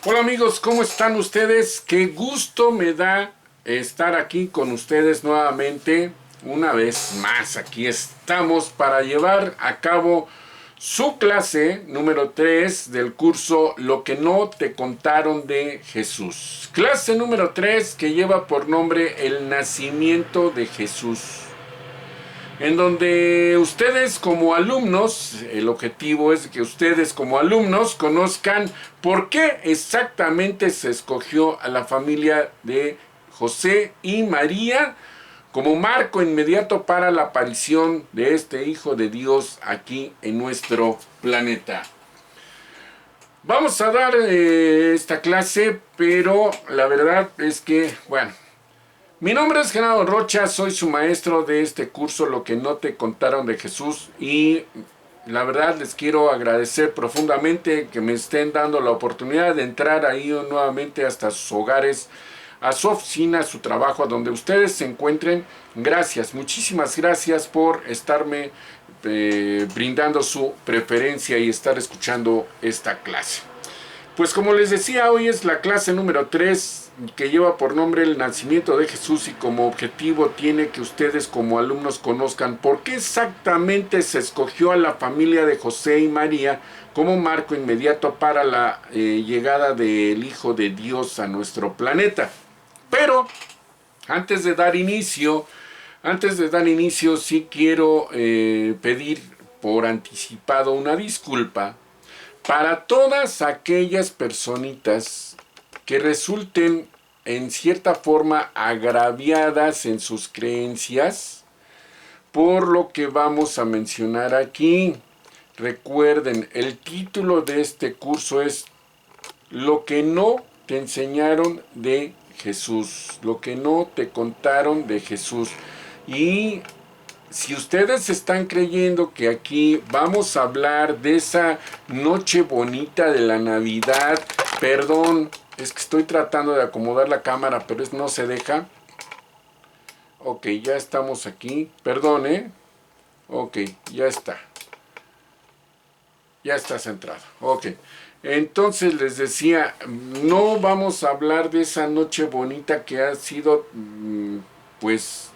Hola amigos, ¿cómo están ustedes? Qué gusto me da estar aquí con ustedes nuevamente. Una vez más, aquí estamos para llevar a cabo su clase número 3 del curso Lo que no te contaron de Jesús. Clase número 3 que lleva por nombre El nacimiento de Jesús. En donde ustedes como alumnos, el objetivo es que ustedes como alumnos conozcan por qué exactamente se escogió a la familia de José y María como marco inmediato para la aparición de este Hijo de Dios aquí en nuestro planeta. Vamos a dar esta clase, pero la verdad es que, bueno, mi nombre es Genaro Rocha, soy su maestro de este curso Lo que no te contaron de Jesús, y la verdad les quiero agradecer profundamente que me estén dando la oportunidad de entrar ahí nuevamente hasta sus hogares, a su oficina, a su trabajo, a donde ustedes se encuentren. Gracias, muchísimas gracias por estarme brindando su preferencia y estar escuchando esta clase. Pues como les decía, hoy es la clase número 3 que lleva por nombre El nacimiento de Jesús, y como objetivo tiene que ustedes como alumnos conozcan por qué exactamente se escogió a la familia de José y María como marco inmediato para la llegada del Hijo de Dios a nuestro planeta. Pero antes de dar inicio, sí quiero pedir por anticipado una disculpa para todas aquellas personitas que resulten en cierta forma agraviadas en sus creencias por lo que vamos a mencionar aquí. Recuerden, el título de este curso es Lo que no te enseñaron de Jesús, lo que no te contaron de Jesús. Y si ustedes están creyendo que aquí vamos a hablar de esa noche bonita de la Navidad, perdón, es que estoy tratando de acomodar la cámara, pero no se deja. Ok, ya estamos aquí, perdón, ok, ya está. Ya está centrado, ok. Entonces les decía, no vamos a hablar de esa noche bonita que ha sido, pues,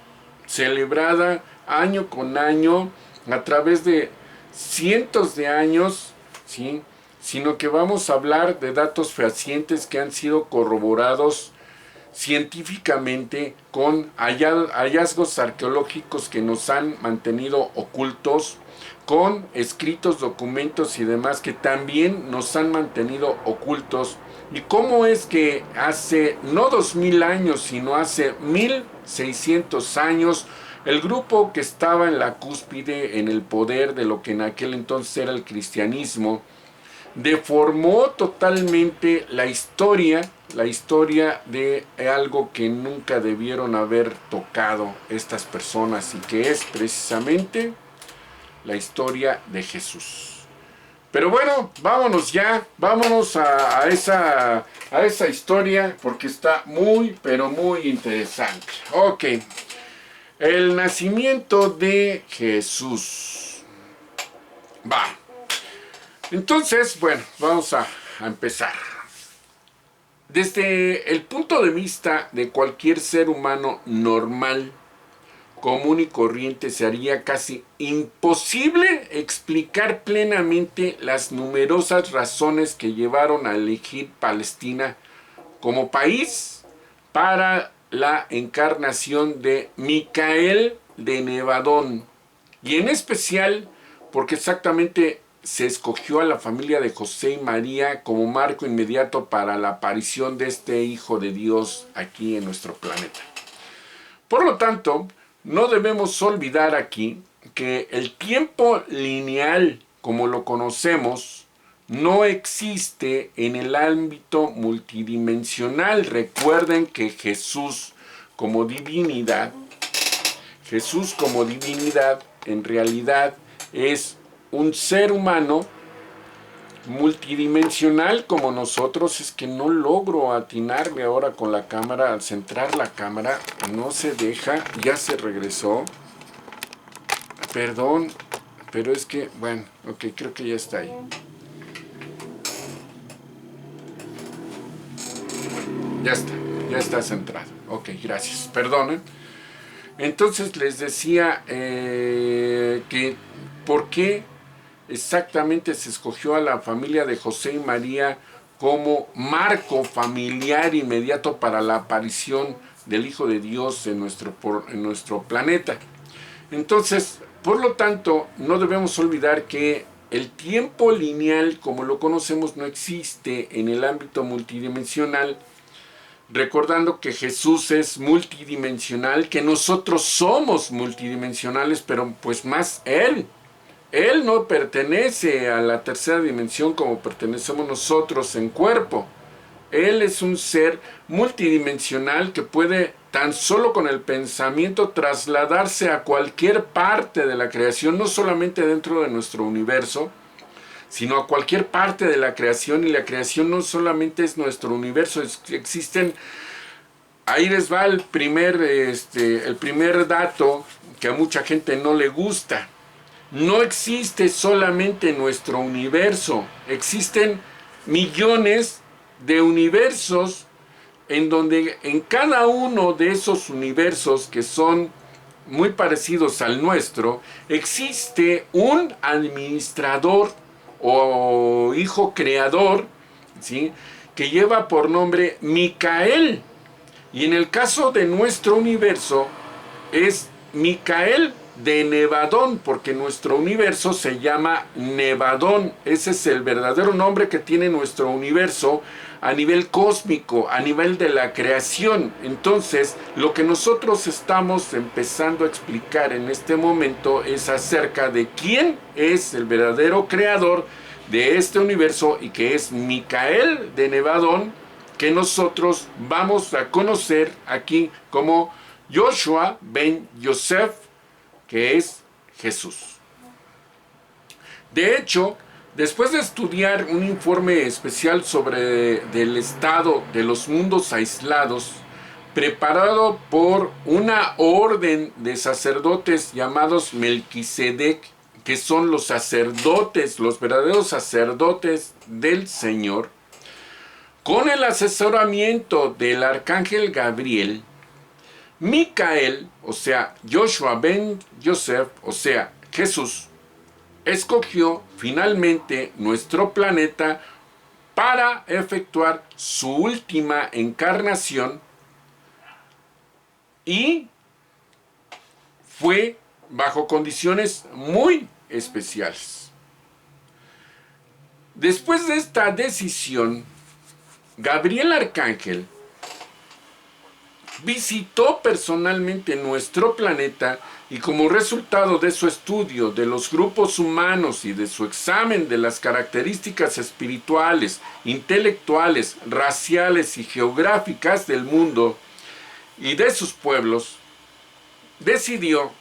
celebrada año con año a través de cientos de años, ¿sí? Sino que vamos a hablar de datos fehacientes que han sido corroborados científicamente con hallazgos arqueológicos que nos han mantenido ocultos, con escritos, documentos y demás que también nos han mantenido ocultos. Y cómo es que hace no 2000 años, sino hace 1600 años, el grupo que estaba en la cúspide, en el poder de lo que en aquel entonces era el cristianismo, deformó totalmente la historia de algo que nunca debieron haber tocado estas personas, y que es precisamente la historia de Jesús. Pero bueno, vámonos a esa historia, porque está muy, pero muy interesante. Ok, el nacimiento de Jesús. Va. Entonces, bueno, vamos a empezar. Desde el punto de vista de cualquier ser humano normal, común y corriente, se haría casi imposible explicar plenamente las numerosas razones que llevaron a elegir Palestina como país para la encarnación de Micael de Nevadón, y en especial porque exactamente se escogió a la familia de José y María como marco inmediato para la aparición de este Hijo de Dios aquí en nuestro planeta. Por lo tanto, no debemos olvidar aquí que el tiempo lineal, como lo conocemos, no existe en el ámbito multidimensional. Recuerden que Jesús como divinidad, en realidad es un ser humano multidimensional como nosotros. Es que no logro atinarme ahora con la cámara, al centrar la cámara no se deja, ya se regresó, perdón, pero es que, bueno, ok, creo que ya está ahí. ya está centrado. Ok, gracias. Perdonen. Entonces les decía que por qué exactamente se escogió a la familia de José y María como marco familiar inmediato para la aparición del Hijo de Dios en nuestro planeta. Entonces, por lo tanto, no debemos olvidar que el tiempo lineal, como lo conocemos, no existe en el ámbito multidimensional, recordando que Jesús es multidimensional, que nosotros somos multidimensionales, pero pues más Él. Él no pertenece a la tercera dimensión como pertenecemos nosotros en cuerpo. Él es un ser multidimensional que puede tan solo con el pensamiento trasladarse a cualquier parte de la creación, no solamente dentro de nuestro universo, sino a cualquier parte de la creación. Y la creación no solamente es nuestro universo, existen, ahí les va el primer dato que a mucha gente no le gusta. No existe solamente nuestro universo, existen millones de universos en donde en cada uno de esos universos que son muy parecidos al nuestro, existe un administrador o hijo creador, ¿sí?, que lleva por nombre Micael. Y en el caso de nuestro universo es Micael de Nevadón, porque nuestro universo se llama Nevadón. Ese es el verdadero nombre que tiene nuestro universo a nivel cósmico, a nivel de la creación. Entonces, lo que nosotros estamos empezando a explicar en este momento es acerca de quién es el verdadero creador de este universo, y que es Micael de Nevadón, que nosotros vamos a conocer aquí como Yoshua ben Yosef, que es Jesús. De hecho, después de estudiar un informe especial sobre el estado de los mundos aislados, preparado por una orden de sacerdotes llamados Melquisedec, que son los sacerdotes, los verdaderos sacerdotes del Señor, con el asesoramiento del arcángel Gabriel, Micael, o sea, Yoshua ben Yosef, o sea, Jesús, escogió finalmente nuestro planeta para efectuar su última encarnación, y fue bajo condiciones muy especiales. Después de esta decisión, Gabriel Arcángel visitó personalmente nuestro planeta, y como resultado de su estudio de los grupos humanos y de su examen de las características espirituales, intelectuales, raciales y geográficas del mundo y de sus pueblos, decidió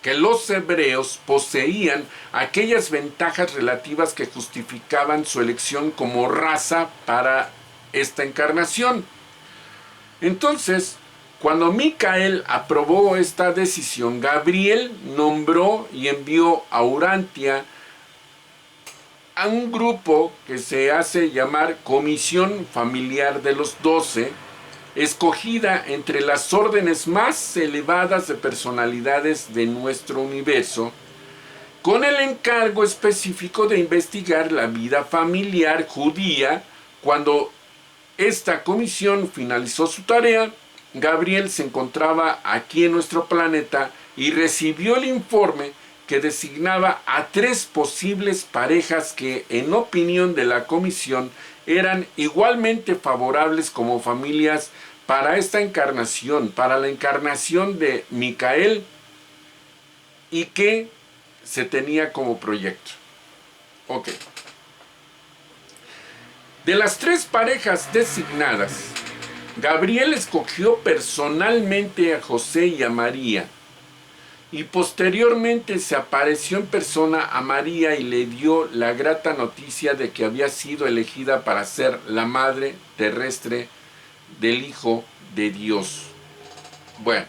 que los hebreos poseían aquellas ventajas relativas que justificaban su elección como raza para esta encarnación. Entonces, cuando Micael aprobó esta decisión, Gabriel nombró y envió a Urantia a un grupo que se hace llamar Comisión Familiar de los 12, escogida entre las órdenes más elevadas de personalidades de nuestro universo, con el encargo específico de investigar la vida familiar judía. Cuando esta comisión finalizó su tarea, Gabriel se encontraba aquí en nuestro planeta y recibió el informe que designaba a 3 posibles parejas que, en opinión de la comisión, eran igualmente favorables como familias para esta encarnación, para la encarnación de Micael, y que se tenía como proyecto. Ok. De las 3 parejas designadas, Gabriel escogió personalmente a José y a María, y posteriormente se apareció en persona a María y le dio la grata noticia de que había sido elegida para ser la madre terrestre del Hijo de Dios. Bueno,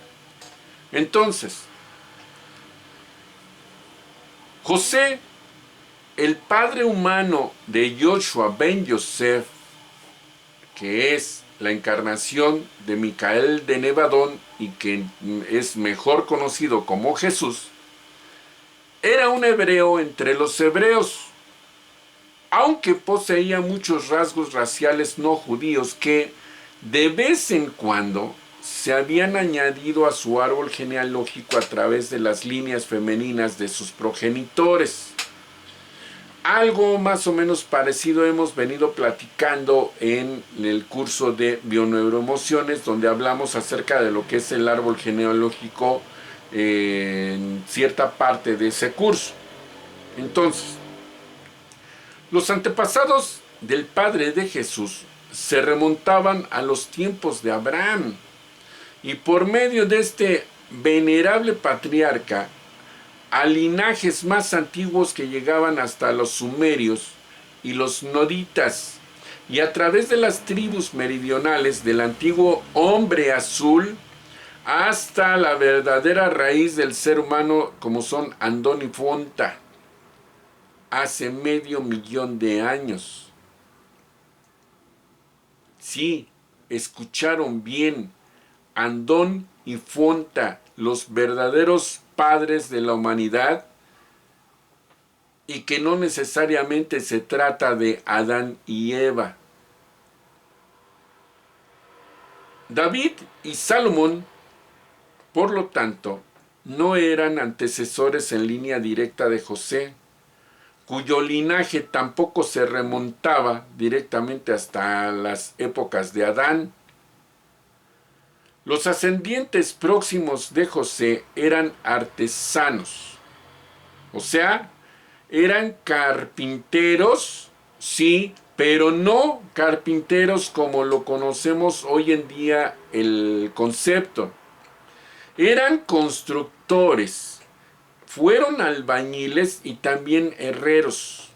entonces, José, el padre humano de Yoshua ben Yosef, que es la encarnación de Micael de Nevadón y que es mejor conocido como Jesús, era un hebreo entre los hebreos, aunque poseía muchos rasgos raciales no judíos que de vez en cuando se habían añadido a su árbol genealógico a través de las líneas femeninas de sus progenitores. Algo más o menos parecido hemos venido platicando en el curso de Bioneuroemociones, donde hablamos acerca de lo que es el árbol genealógico en cierta parte de ese curso. Entonces, los antepasados del padre de Jesús se remontaban a los tiempos de Abraham, y por medio de este venerable patriarca, a linajes más antiguos que llegaban hasta los sumerios y los noditas, y a través de las tribus meridionales del antiguo hombre azul, hasta la verdadera raíz del ser humano como son Andón y Fonta, hace 500,000 de años. Sí, escucharon bien, Andón y Fonta, los verdaderos padres de la humanidad, y que no necesariamente se trata de Adán y Eva. David y Salomón, por lo tanto, no eran antecesores en línea directa de José, cuyo linaje tampoco se remontaba directamente hasta las épocas de Adán. Los ascendientes próximos de José eran artesanos, o sea, eran carpinteros, sí, pero no carpinteros como lo conocemos hoy en día el concepto. Eran constructores, fueron albañiles y también herreros.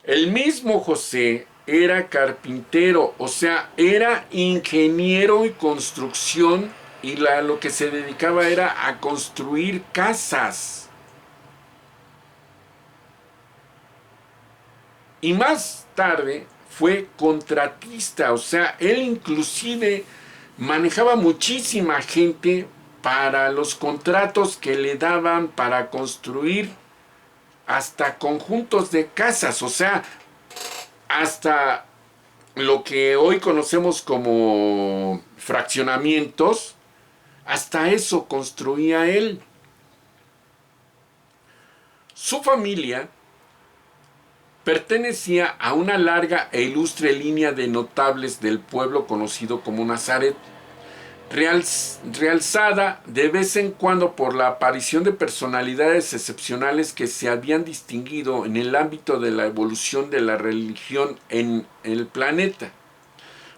El mismo José era carpintero, o sea, era ingeniero y construcción, y lo que se dedicaba era a construir casas. Y más tarde fue contratista, o sea, él inclusive manejaba muchísima gente para los contratos que le daban para construir hasta conjuntos de casas, o sea, hasta lo que hoy conocemos como fraccionamientos, hasta eso construía él. Su familia pertenecía a una larga e ilustre línea de notables del pueblo conocido como Nazaret, realzada de vez en cuando por la aparición de personalidades excepcionales que se habían distinguido en el ámbito de la evolución de la religión en el planeta.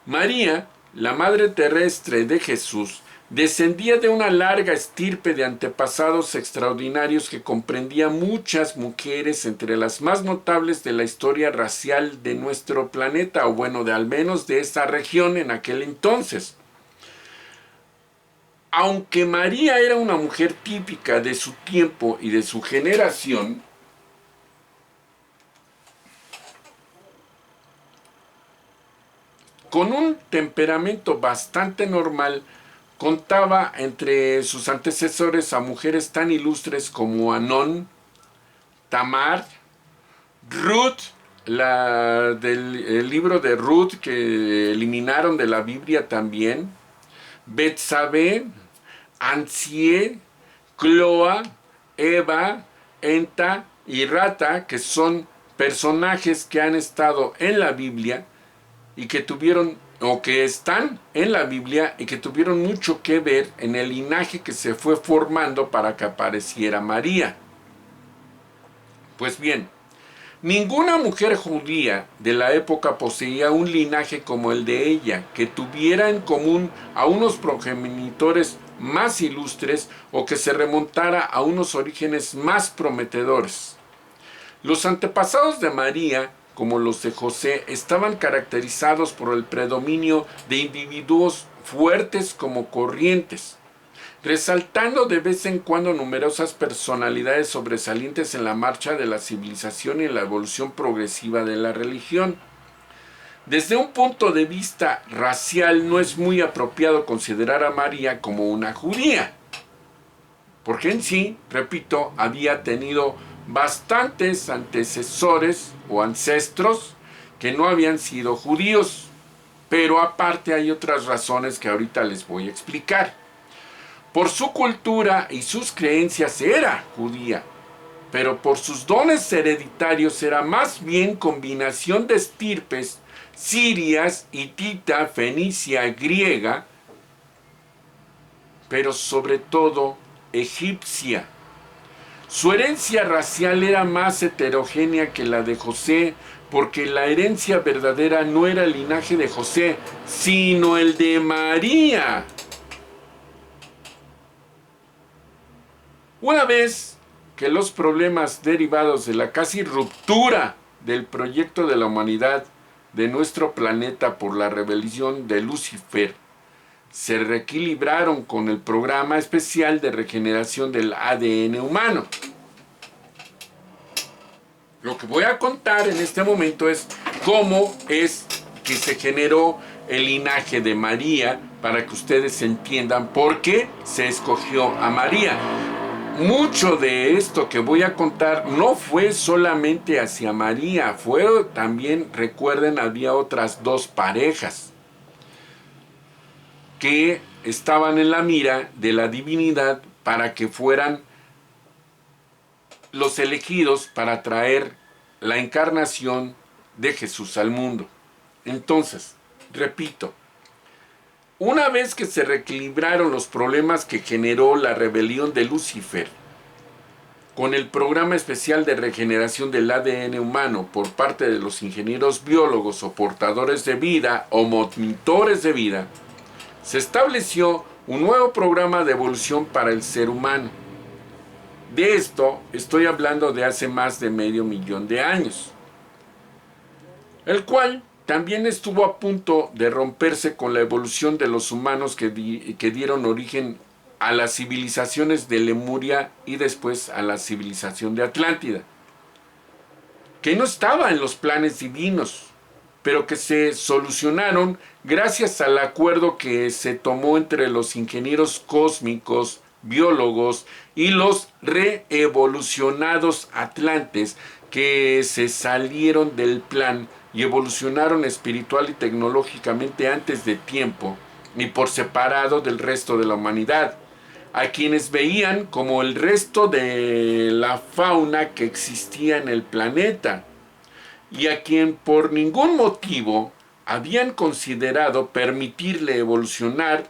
María, la madre terrestre de Jesús, descendía de una larga estirpe de antepasados extraordinarios que comprendía muchas mujeres, entre las más notables de la historia racial de nuestro planeta, o bueno, de al menos de esta región en aquel entonces. Aunque María era una mujer típica de su tiempo y de su generación, con un temperamento bastante normal, contaba entre sus antecesores a mujeres tan ilustres como Anón, Tamar, Ruth, la del libro de Ruth que eliminaron de la Biblia también, Betsabé, Ansie, Cloa, Eva, Enta y Rata, que son personajes que han estado en la Biblia y que tuvieron o que están en la Biblia y que tuvieron mucho que ver en el linaje que se fue formando para que apareciera María. Pues bien, ninguna mujer judía de la época poseía un linaje como el de ella, que tuviera en común a unos progenitores más ilustres o que se remontara a unos orígenes más prometedores. Los antepasados de María, como los de José, estaban caracterizados por el predominio de individuos fuertes como corrientes, resaltando de vez en cuando numerosas personalidades sobresalientes en la marcha de la civilización y en la evolución progresiva de la religión. Desde un punto de vista racial no es muy apropiado considerar a María como una judía, porque en sí, repito, había tenido bastantes antecesores o ancestros que no habían sido judíos, pero aparte hay otras razones que ahorita les voy a explicar. Por su cultura y sus creencias era judía, pero por sus dones hereditarios era más bien combinación de estirpes sirias, hitita, fenicia, griega, pero sobre todo egipcia. Su herencia racial era más heterogénea que la de José, porque la herencia verdadera no era el linaje de José, sino el de María. Una vez que los problemas derivados de la casi ruptura del proyecto de la humanidad de nuestro planeta por la rebelión de Lucifer se reequilibraron con el programa especial de regeneración del ADN humano. Lo que voy a contar en este momento es cómo es que se generó el linaje de María, para que ustedes entiendan por qué se escogió a María. Mucho de esto que voy a contar no fue solamente hacia María, fue también, recuerden, había otras dos parejas que estaban en la mira de la divinidad para que fueran los elegidos para traer la encarnación de Jesús al mundo. Entonces, repito, una vez que se reequilibraron los problemas que generó la rebelión de Lucifer, con el programa especial de regeneración del ADN humano por parte de los ingenieros biólogos o portadores de vida o monitores de vida, se estableció un nuevo programa de evolución para el ser humano. De esto estoy hablando de hace más de 500.000 de años, el cual también estuvo a punto de romperse con la evolución de los humanos que dieron origen a las civilizaciones de Lemuria y después a la civilización de Atlántida, que no estaba en los planes divinos, pero que se solucionaron gracias al acuerdo que se tomó entre los ingenieros cósmicos, biólogos y los reevolucionados atlantes que se salieron del plan y evolucionaron espiritual y tecnológicamente antes de tiempo y por separado del resto de la humanidad, a quienes veían como el resto de la fauna que existía en el planeta, y a quien por ningún motivo habían considerado permitirle evolucionar,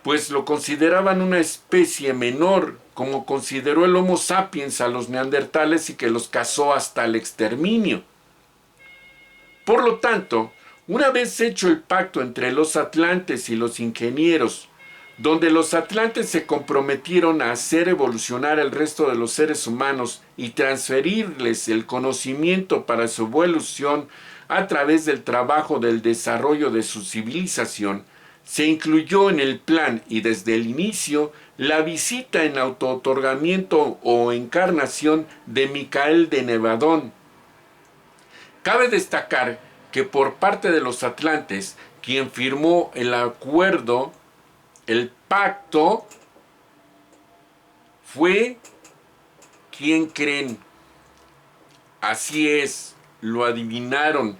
pues lo consideraban una especie menor, como consideró el Homo sapiens a los neandertales y que los cazó hasta el exterminio. Por lo tanto, una vez hecho el pacto entre los atlantes y los ingenieros, donde los atlantes se comprometieron a hacer evolucionar el resto de los seres humanos y transferirles el conocimiento para su evolución a través del trabajo del desarrollo de su civilización, se incluyó en el plan y desde el inicio la visita en autootorgamiento o encarnación de Micael de Nevadón. Cabe destacar que por parte de los atlantes, quien firmó el acuerdo, el pacto, fue, ¿quién creen? Así es, lo adivinaron,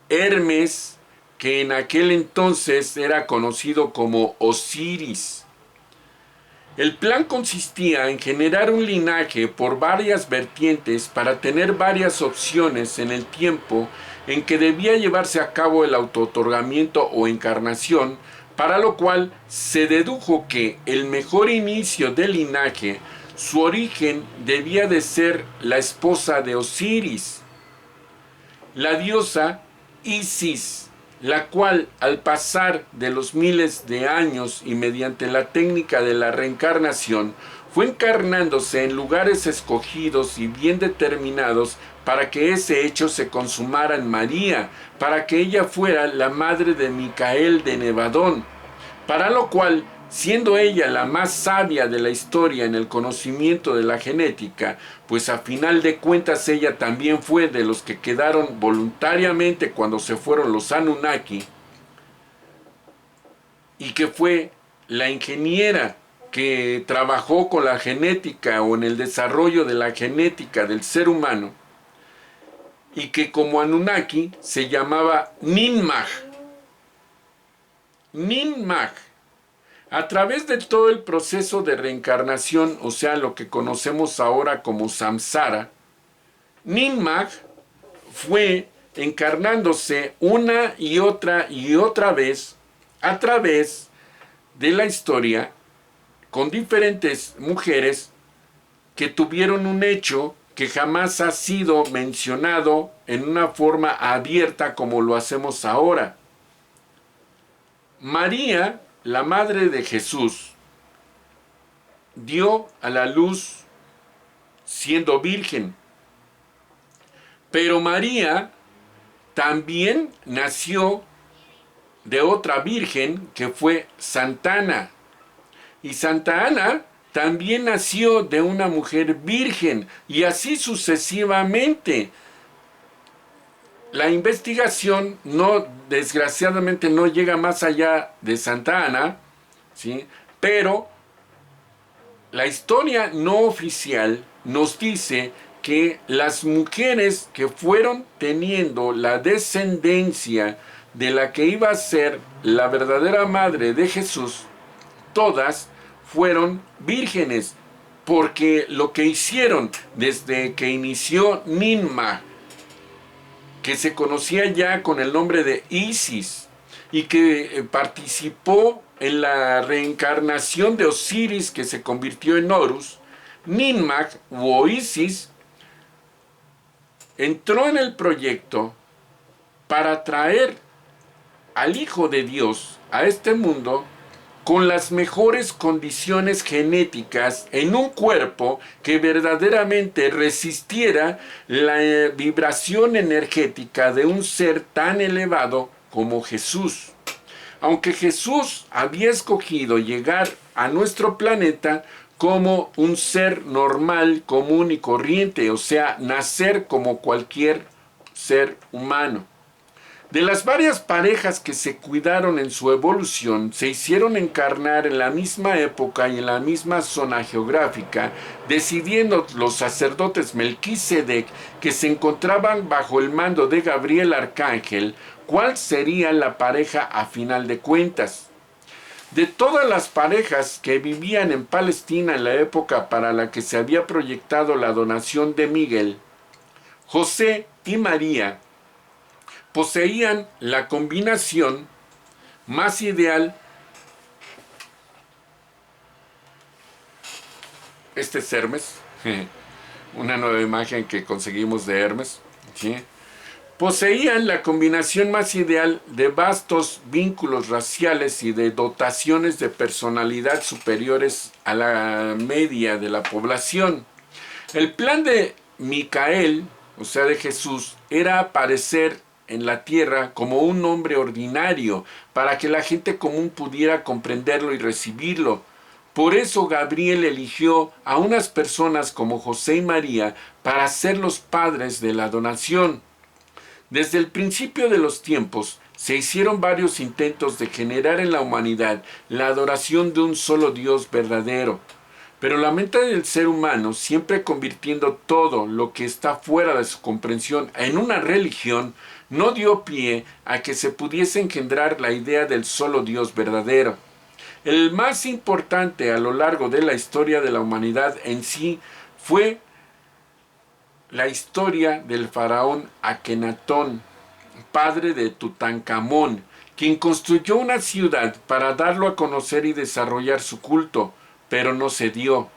Hermes, que en aquel entonces era conocido como Osiris. El plan consistía en generar un linaje por varias vertientes para tener varias opciones en el tiempo en que debía llevarse a cabo el autootorgamiento o encarnación, para lo cual se dedujo que el mejor inicio del linaje, su origen debía de ser la esposa de Osiris, la diosa Isis, la cual al pasar de los miles de años y mediante la técnica de la reencarnación fue encarnándose en lugares escogidos y bien determinados para que ese hecho se consumara en María, para que ella fuera la madre de Micael de Nevadón, para lo cual siendo ella la más sabia de la historia en el conocimiento de la genética, pues a final de cuentas ella también fue de los que quedaron voluntariamente cuando se fueron los Anunnaki, y que fue la ingeniera que trabajó con la genética o en el desarrollo de la genética del ser humano, y que como Anunnaki se llamaba Ninmah. Ninmah. A través de todo el proceso de reencarnación, o sea, lo que conocemos ahora como samsara, Ninmah fue encarnándose una y otra vez a través de la historia con diferentes mujeres que tuvieron un hecho que jamás ha sido mencionado en una forma abierta como lo hacemos ahora. María, la madre de Jesús, dio a la luz siendo virgen, pero María también nació de otra virgen que fue Santa Ana. Y Santa Ana también nació de una mujer virgen, y así sucesivamente. La investigación desgraciadamente no llega más allá de Santa Ana, ¿sí? Pero la historia no oficial nos dice que las mujeres que fueron teniendo la descendencia de la que iba a ser la verdadera madre de Jesús, todas fueron vírgenes, porque lo que hicieron desde que inició Ninmah, que se conocía ya con el nombre de Isis, y que participó en la reencarnación de Osiris, que se convirtió en Horus, Ninmah o Isis entró en el proyecto para traer al Hijo de Dios a este mundo con las mejores condiciones genéticas en un cuerpo que verdaderamente resistiera la vibración energética de un ser tan elevado como Jesús. Aunque Jesús había escogido llegar a nuestro planeta como un ser normal, común y corriente, o sea, nacer como cualquier ser humano. De las varias parejas que se cuidaron en su evolución, se hicieron encarnar en la misma época y en la misma zona geográfica, decidiendo los sacerdotes Melquisedec, que se encontraban bajo el mando de Gabriel Arcángel, cuál sería la pareja a final de cuentas. De todas las parejas que vivían en Palestina en la época para la que se había proyectado la donación de Miguel, José y María poseían la combinación más ideal. Este es Hermes, una nueva imagen que conseguimos de Hermes, ¿sí? Poseían la combinación más ideal de vastos vínculos raciales y de dotaciones de personalidad superiores a la media de la población. El plan de Micael, o sea de Jesús, era aparecer en la tierra como un hombre ordinario, para que la gente común pudiera comprenderlo y recibirlo. Por eso Gabriel eligió a unas personas como José y María para ser los padres de la donación. Desde el principio de los tiempos se hicieron varios intentos de generar en la humanidad la adoración de un solo Dios verdadero. Pero la mente del ser humano, siempre convirtiendo todo lo que está fuera de su comprensión en una religión, no dio pie a que se pudiese engendrar la idea del solo Dios verdadero. El más importante a lo largo de la historia de la humanidad en sí fue la historia del faraón Akenatón, padre de Tutankamón, quien construyó una ciudad para darlo a conocer y desarrollar su culto, pero no se dio.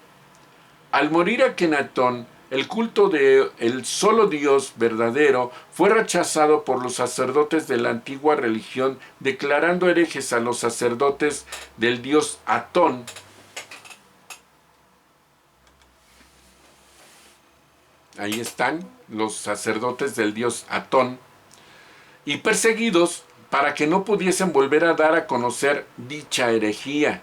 Al morir Akenatón, el culto del solo Dios verdadero fue rechazado por los sacerdotes de la antigua religión, declarando herejes a los sacerdotes del dios Atón. Ahí están los sacerdotes del dios Atón, y perseguidos para que no pudiesen volver a dar a conocer dicha herejía.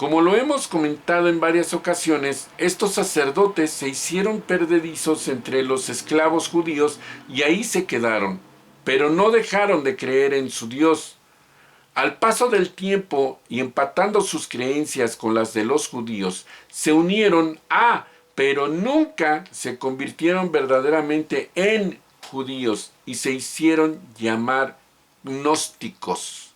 Como lo hemos comentado en varias ocasiones, estos sacerdotes se hicieron perdedizos entre los esclavos judíos y ahí se quedaron, pero no dejaron de creer en su Dios. Al paso del tiempo y empatando sus creencias con las de los judíos, se unieron pero nunca se convirtieron verdaderamente en judíos y se hicieron llamar gnósticos.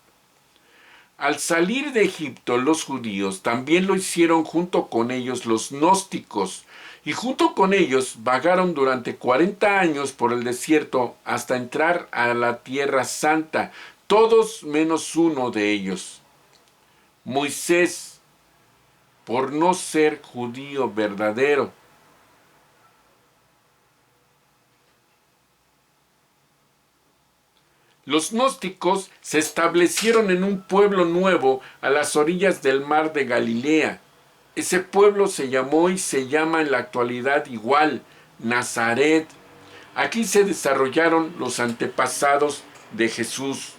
Al salir de Egipto los judíos también lo hicieron junto con ellos los gnósticos, y junto con ellos vagaron durante 40 años por el desierto hasta entrar a la tierra santa, todos menos uno de ellos. Moisés, por no ser judío verdadero, los gnósticos se establecieron en un pueblo nuevo a las orillas del mar de Galilea. Ese pueblo se llamó y se llama en la actualidad igual, Nazaret. Aquí se desarrollaron los antepasados de Jesús.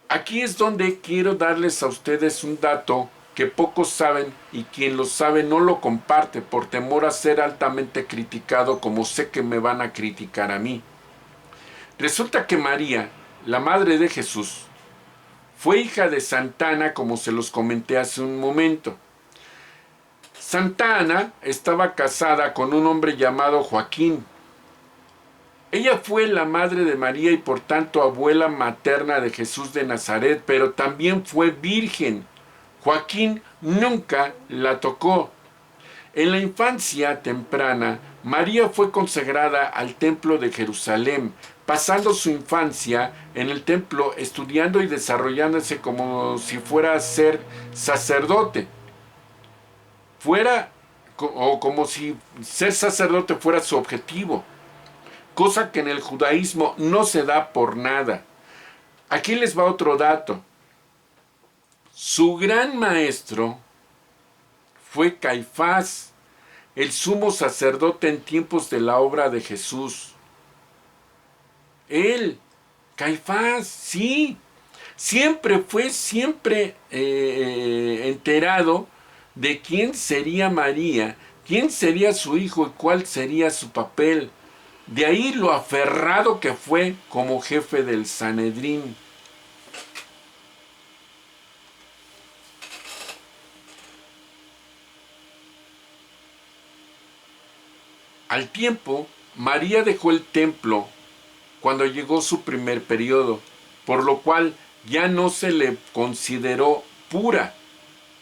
Aquí es donde quiero darles a ustedes un dato que pocos saben y quien lo sabe no lo comparte por temor a ser altamente criticado, como sé que me van a criticar a mí. Resulta que María, la madre de Jesús, fue hija de Santa Ana, como se los comenté hace un momento. Santa Ana estaba casada con un hombre llamado Joaquín. Ella fue la madre de María y por tanto abuela materna de Jesús de Nazaret, pero también fue virgen. Joaquín nunca la tocó. En la infancia temprana, María fue consagrada al templo de Jerusalén, pasando su infancia en el templo estudiando y desarrollándose como si fuera a ser sacerdote. Como si ser sacerdote fuera su objetivo, cosa que en el judaísmo no se da por nada. Aquí les va otro dato. Su gran maestro fue Caifás, el sumo sacerdote en tiempos de la obra de Jesús. Él, Caifás, sí, fue enterado de quién sería María, quién sería su hijo y cuál sería su papel. De ahí lo aferrado que fue como jefe del Sanedrín. Al tiempo, María dejó el templo cuando llegó su primer periodo, por lo cual ya no se le consideró pura.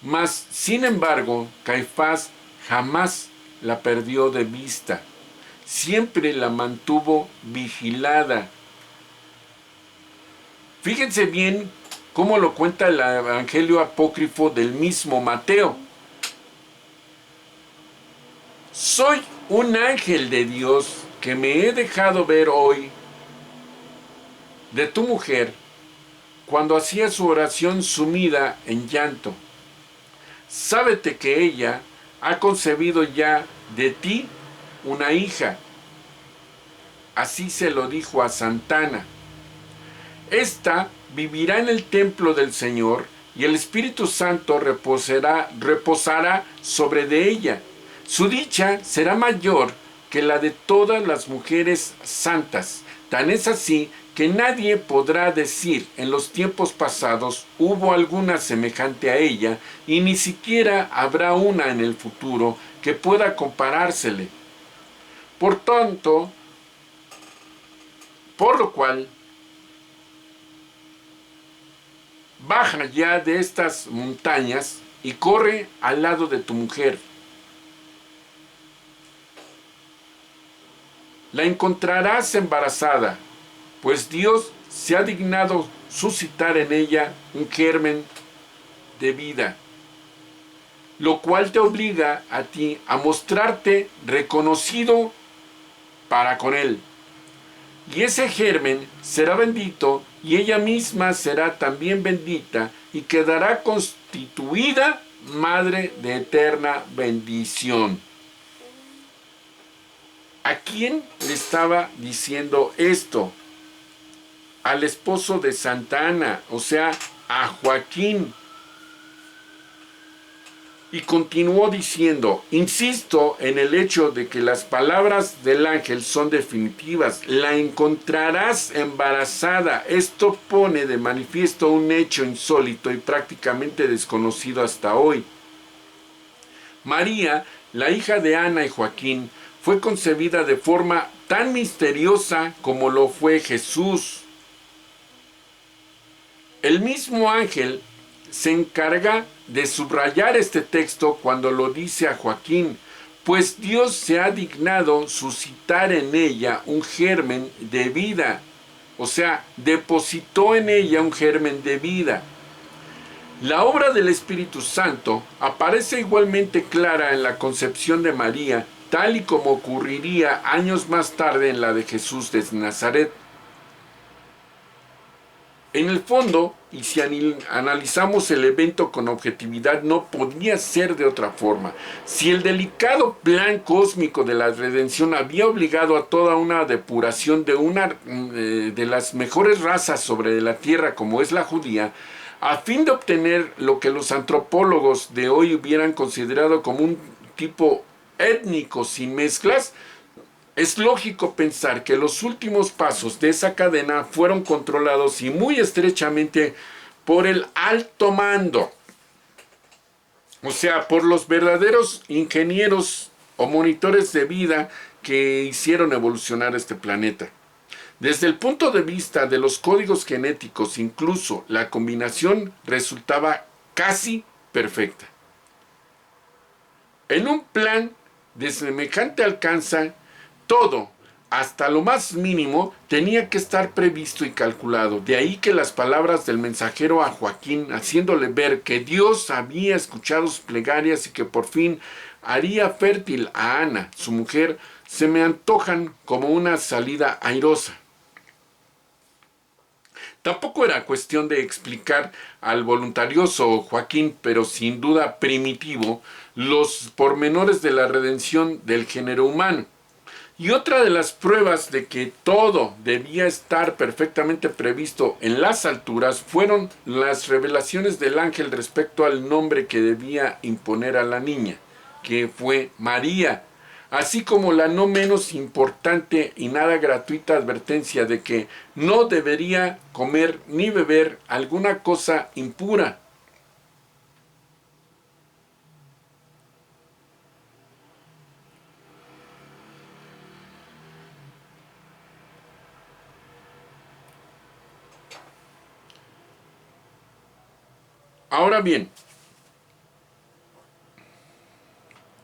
Mas, sin embargo, Caifás jamás la perdió de vista. Siempre la mantuvo vigilada. Fíjense bien cómo lo cuenta el Evangelio apócrifo del mismo Mateo. Soy un ángel de Dios que me he dejado ver hoy de tu mujer cuando hacía su oración sumida en llanto. Sábete que ella ha concebido ya de ti una hija. Así se lo dijo a Santana. Esta vivirá en el templo del Señor y el Espíritu Santo reposará sobre de ella. Su dicha será mayor que la de todas las mujeres santas. Tan es así que nadie podrá decir en los tiempos pasados hubo alguna semejante a ella, y ni siquiera habrá una en el futuro que pueda comparársele. Por lo cual, baja ya de estas montañas y corre al lado de tu mujer. La encontrarás embarazada, pues Dios se ha dignado suscitar en ella un germen de vida, lo cual te obliga a ti a mostrarte reconocido para con él. Y ese germen será bendito y ella misma será también bendita y quedará constituida madre de eterna bendición. ¿A quién le estaba diciendo esto? Al esposo de Santa Ana, o sea, a Joaquín. Y continuó diciendo, insisto en el hecho de que las palabras del ángel son definitivas. La encontrarás embarazada. Esto pone de manifiesto un hecho insólito y prácticamente desconocido hasta hoy. María, la hija de Ana y Joaquín, fue concebida de forma tan misteriosa como lo fue Jesús. El mismo ángel se encarga de subrayar este texto cuando lo dice a Joaquín, pues Dios se ha dignado suscitar en ella un germen de vida, o sea, depositó en ella un germen de vida. La obra del Espíritu Santo aparece igualmente clara en la concepción de María, tal y como ocurriría años más tarde en la de Jesús de Nazaret. En el fondo, y si analizamos el evento con objetividad, no podía ser de otra forma. Si el delicado plan cósmico de la redención había obligado a toda una depuración de una de las mejores razas sobre la tierra, como es la judía, a fin de obtener lo que los antropólogos de hoy hubieran considerado como un tipo étnico sin mezclas, es lógico pensar que los últimos pasos de esa cadena fueron controlados y muy estrechamente por el alto mando, o sea, por los verdaderos ingenieros o monitores de vida que hicieron evolucionar este planeta. Desde el punto de vista de los códigos genéticos, incluso la combinación resultaba casi perfecta. En un plan de semejante alcance, todo, hasta lo más mínimo, tenía que estar previsto y calculado. De ahí que las palabras del mensajero a Joaquín, haciéndole ver que Dios había escuchado sus plegarias y que por fin haría fértil a Ana, su mujer, se me antojan como una salida airosa. Tampoco era cuestión de explicar al voluntarioso Joaquín, pero sin duda primitivo, los pormenores de la redención del género humano. Y otra de las pruebas de que todo debía estar perfectamente previsto en las alturas fueron las revelaciones del ángel respecto al nombre que debía imponer a la niña, que fue María, así como la no menos importante y nada gratuita advertencia de que no debería comer ni beber alguna cosa impura. Ahora bien,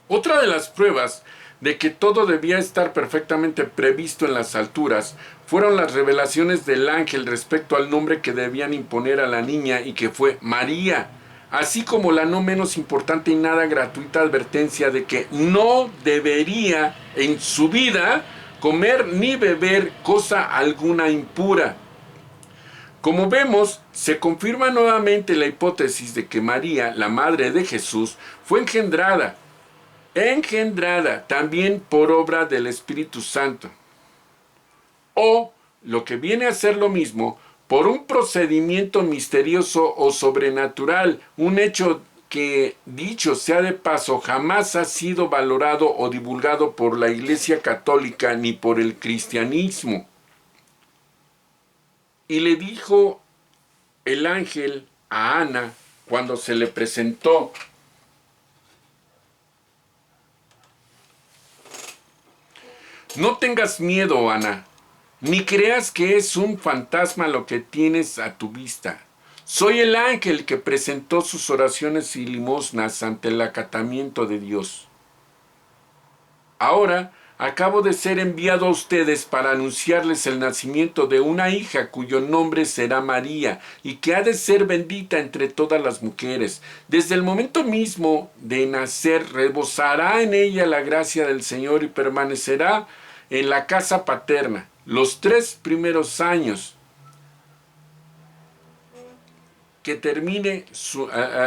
otra de las pruebas de que todo debía estar perfectamente previsto en las alturas fueron las revelaciones del ángel respecto al nombre que debían imponer a la niña y que fue María, así como la no menos importante y nada gratuita advertencia de que no debería en su vida comer ni beber cosa alguna impura. Como vemos, se confirma nuevamente la hipótesis de que María, la madre de Jesús, fue engendrada también por obra del Espíritu Santo. O, lo que viene a ser lo mismo, por un procedimiento misterioso o sobrenatural, un hecho que, dicho sea de paso, jamás ha sido valorado o divulgado por la Iglesia Católica ni por el cristianismo. Y le dijo el ángel a Ana cuando se le presentó: no tengas miedo, Ana, ni creas que es un fantasma lo que tienes a tu vista. Soy el ángel que presentó sus oraciones y limosnas ante el acatamiento de Dios. Ahora acabo de ser enviado a ustedes para anunciarles el nacimiento de una hija cuyo nombre será María y que ha de ser bendita entre todas las mujeres. Desde el momento mismo de nacer rebosará en ella la gracia del Señor y permanecerá en la casa paterna los 3 primeros años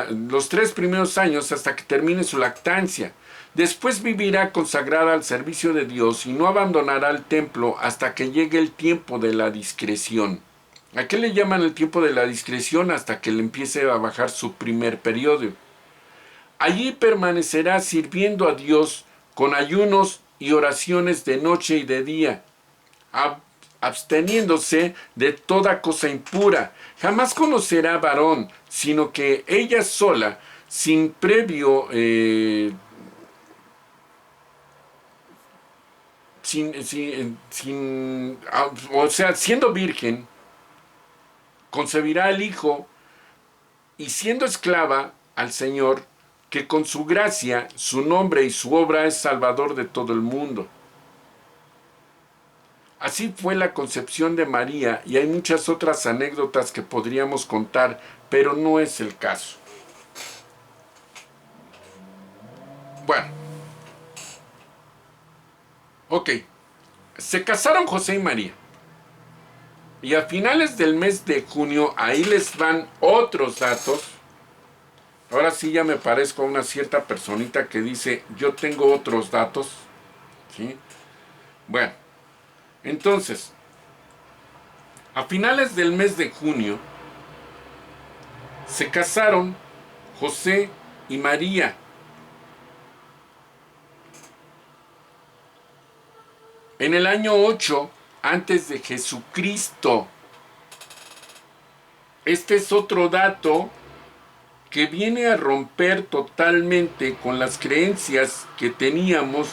los 3 primeros años hasta que termine su lactancia. Después vivirá consagrada al servicio de Dios y no abandonará el templo hasta que llegue el tiempo de la discreción. ¿A qué le llaman el tiempo de la discreción? Hasta que le empiece a bajar su primer periodo. Allí permanecerá sirviendo a Dios con ayunos y oraciones de noche y de día, absteniéndose de toda cosa impura. Jamás conocerá varón, sino que ella sola, sin previo, o sea, siendo virgen, concebirá el Hijo y siendo esclava al Señor, que con su gracia, su nombre y su obra es Salvador de todo el mundo. Así fue la concepción de María y hay muchas otras anécdotas que podríamos contar, pero no es el caso. Bueno, ok. Se casaron José y María. Y a finales del mes de junio, ahí les van otros datos. Ahora sí ya me parezco a una cierta personita que dice, yo tengo otros datos. ¿Sí? Bueno, entonces, a finales del mes de junio, se casaron José y María. En el año 8 antes de Jesucristo. Este es otro dato que viene a romper totalmente con las creencias que teníamos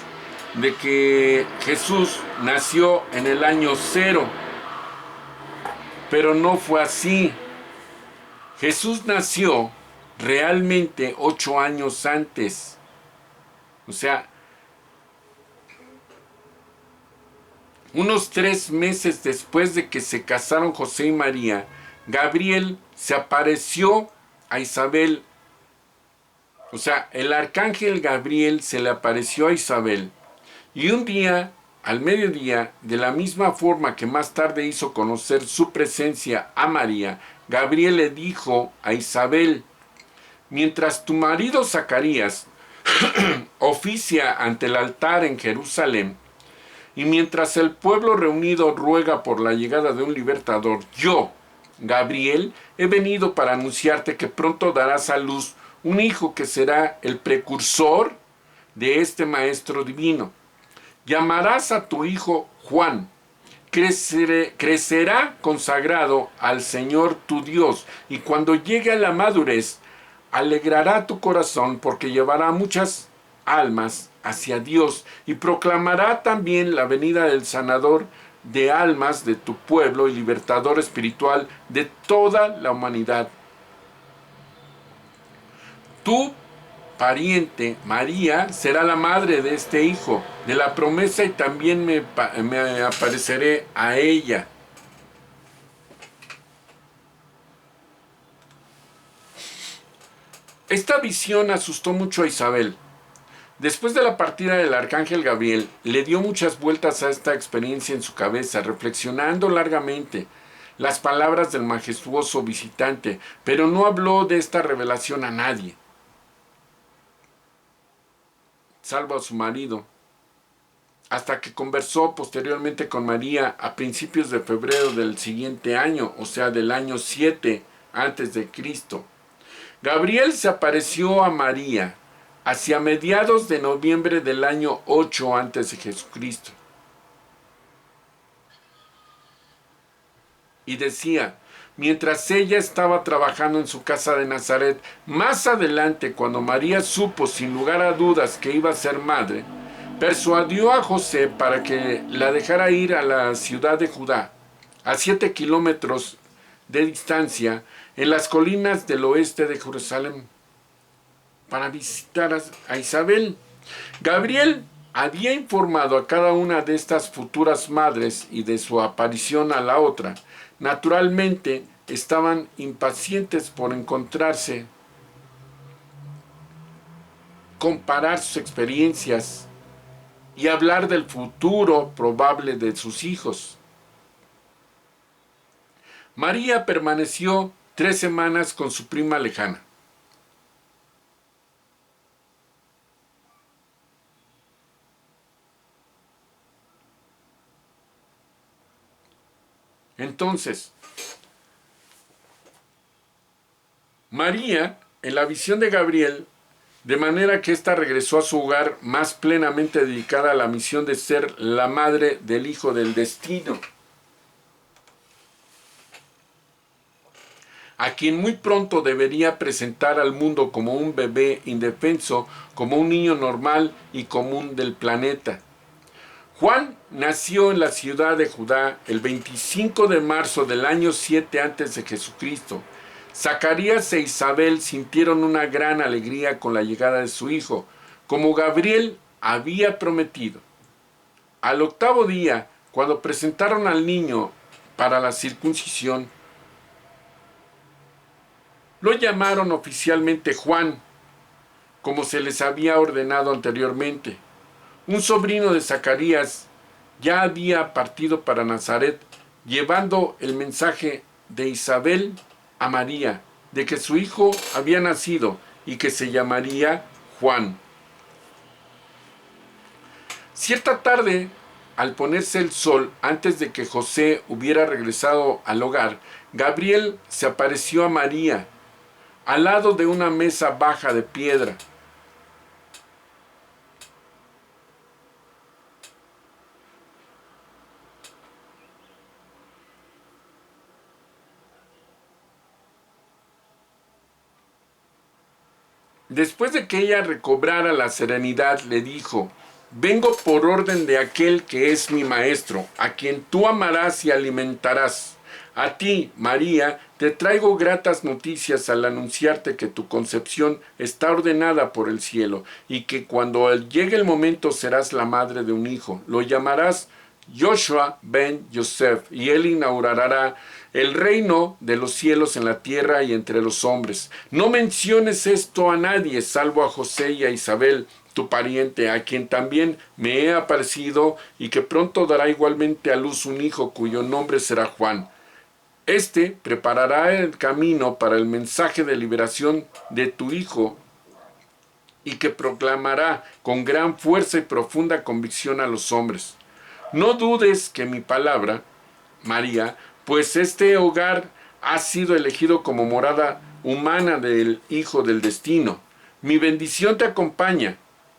de que Jesús nació en el año 0. Pero no fue así. Jesús nació realmente 8 años antes. O sea, unos 3 meses después de que se casaron José y María, Gabriel se apareció a Isabel. O sea, el arcángel Gabriel se le apareció a Isabel. Y un día, al mediodía, de la misma forma que más tarde hizo conocer su presencia a María, Gabriel le dijo a Isabel: mientras tu marido Zacarías oficia ante el altar en Jerusalén, y mientras el pueblo reunido ruega por la llegada de un libertador, yo, Gabriel, he venido para anunciarte que pronto darás a luz un hijo que será el precursor de este maestro divino. Llamarás a tu hijo Juan. Crecerá consagrado al Señor tu Dios, y cuando llegue a la madurez, alegrará tu corazón porque llevará muchas almas hacia Dios y proclamará también la venida del sanador de almas de tu pueblo y libertador espiritual de toda la humanidad. Tu pariente María será la madre de este hijo, de la promesa, y también me apareceré a ella. Esta visión asustó mucho a Isabel. Después de la partida del arcángel Gabriel, le dio muchas vueltas a esta experiencia en su cabeza, reflexionando largamente las palabras del majestuoso visitante, pero no habló de esta revelación a nadie, salvo a su marido, hasta que conversó posteriormente con María a principios de febrero del siguiente año, o sea, del año 7 antes de Cristo. Gabriel se apareció a María hacia mediados de noviembre del año 8 antes de Jesucristo. Y decía, mientras ella estaba trabajando en su casa de Nazaret, más adelante, cuando María supo sin lugar a dudas que iba a ser madre, persuadió a José para que la dejara ir a la ciudad de Judá, a 7 kilómetros de distancia, en las colinas del oeste de Jerusalén, para visitar a Isabel. Gabriel había informado a cada una de estas futuras madres y de su aparición a la otra. Naturalmente, estaban impacientes por encontrarse, comparar sus experiencias y hablar del futuro probable de sus hijos. María permaneció 3 semanas con su prima lejana. Entonces, María, en la visión de Gabriel, de manera que ésta regresó a su hogar más plenamente dedicada a la misión de ser la madre del hijo del destino, a quien muy pronto debería presentar al mundo como un bebé indefenso, como un niño normal y común del planeta. Juan nació en la ciudad de Judá el 25 de marzo del año 7 antes de Jesucristo. Zacarías e Isabel sintieron una gran alegría con la llegada de su hijo, como Gabriel había prometido. Al octavo día, cuando presentaron al niño para la circuncisión, lo llamaron oficialmente Juan, como se les había ordenado anteriormente. Un sobrino de Zacarías ya había partido para Nazaret, llevando el mensaje de Isabel a María, de que su hijo había nacido y que se llamaría Juan. Cierta tarde, al ponerse el sol, antes de que José hubiera regresado al hogar, Gabriel se apareció a María, al lado de una mesa baja de piedra. Después de que ella recobrara la serenidad, le dijo: vengo por orden de aquel que es mi maestro, a quien tú amarás y alimentarás. A ti, María, te traigo gratas noticias al anunciarte que tu concepción está ordenada por el cielo, y que cuando llegue el momento serás la madre de un hijo. Lo llamarás Joshua ben Yosef, y él inaugurará el reino de los cielos en la tierra y entre los hombres. No menciones esto a nadie, salvo a José y a Isabel, tu pariente, a quien también me he aparecido, y que pronto dará igualmente a luz un hijo cuyo nombre será Juan. Este preparará el camino para el mensaje de liberación de tu hijo, y que proclamará con gran fuerza y profunda convicción a los hombres. No dudes que mi palabra, María, pues este hogar ha sido elegido como morada humana del Hijo del Destino. Mi bendición te acompaña,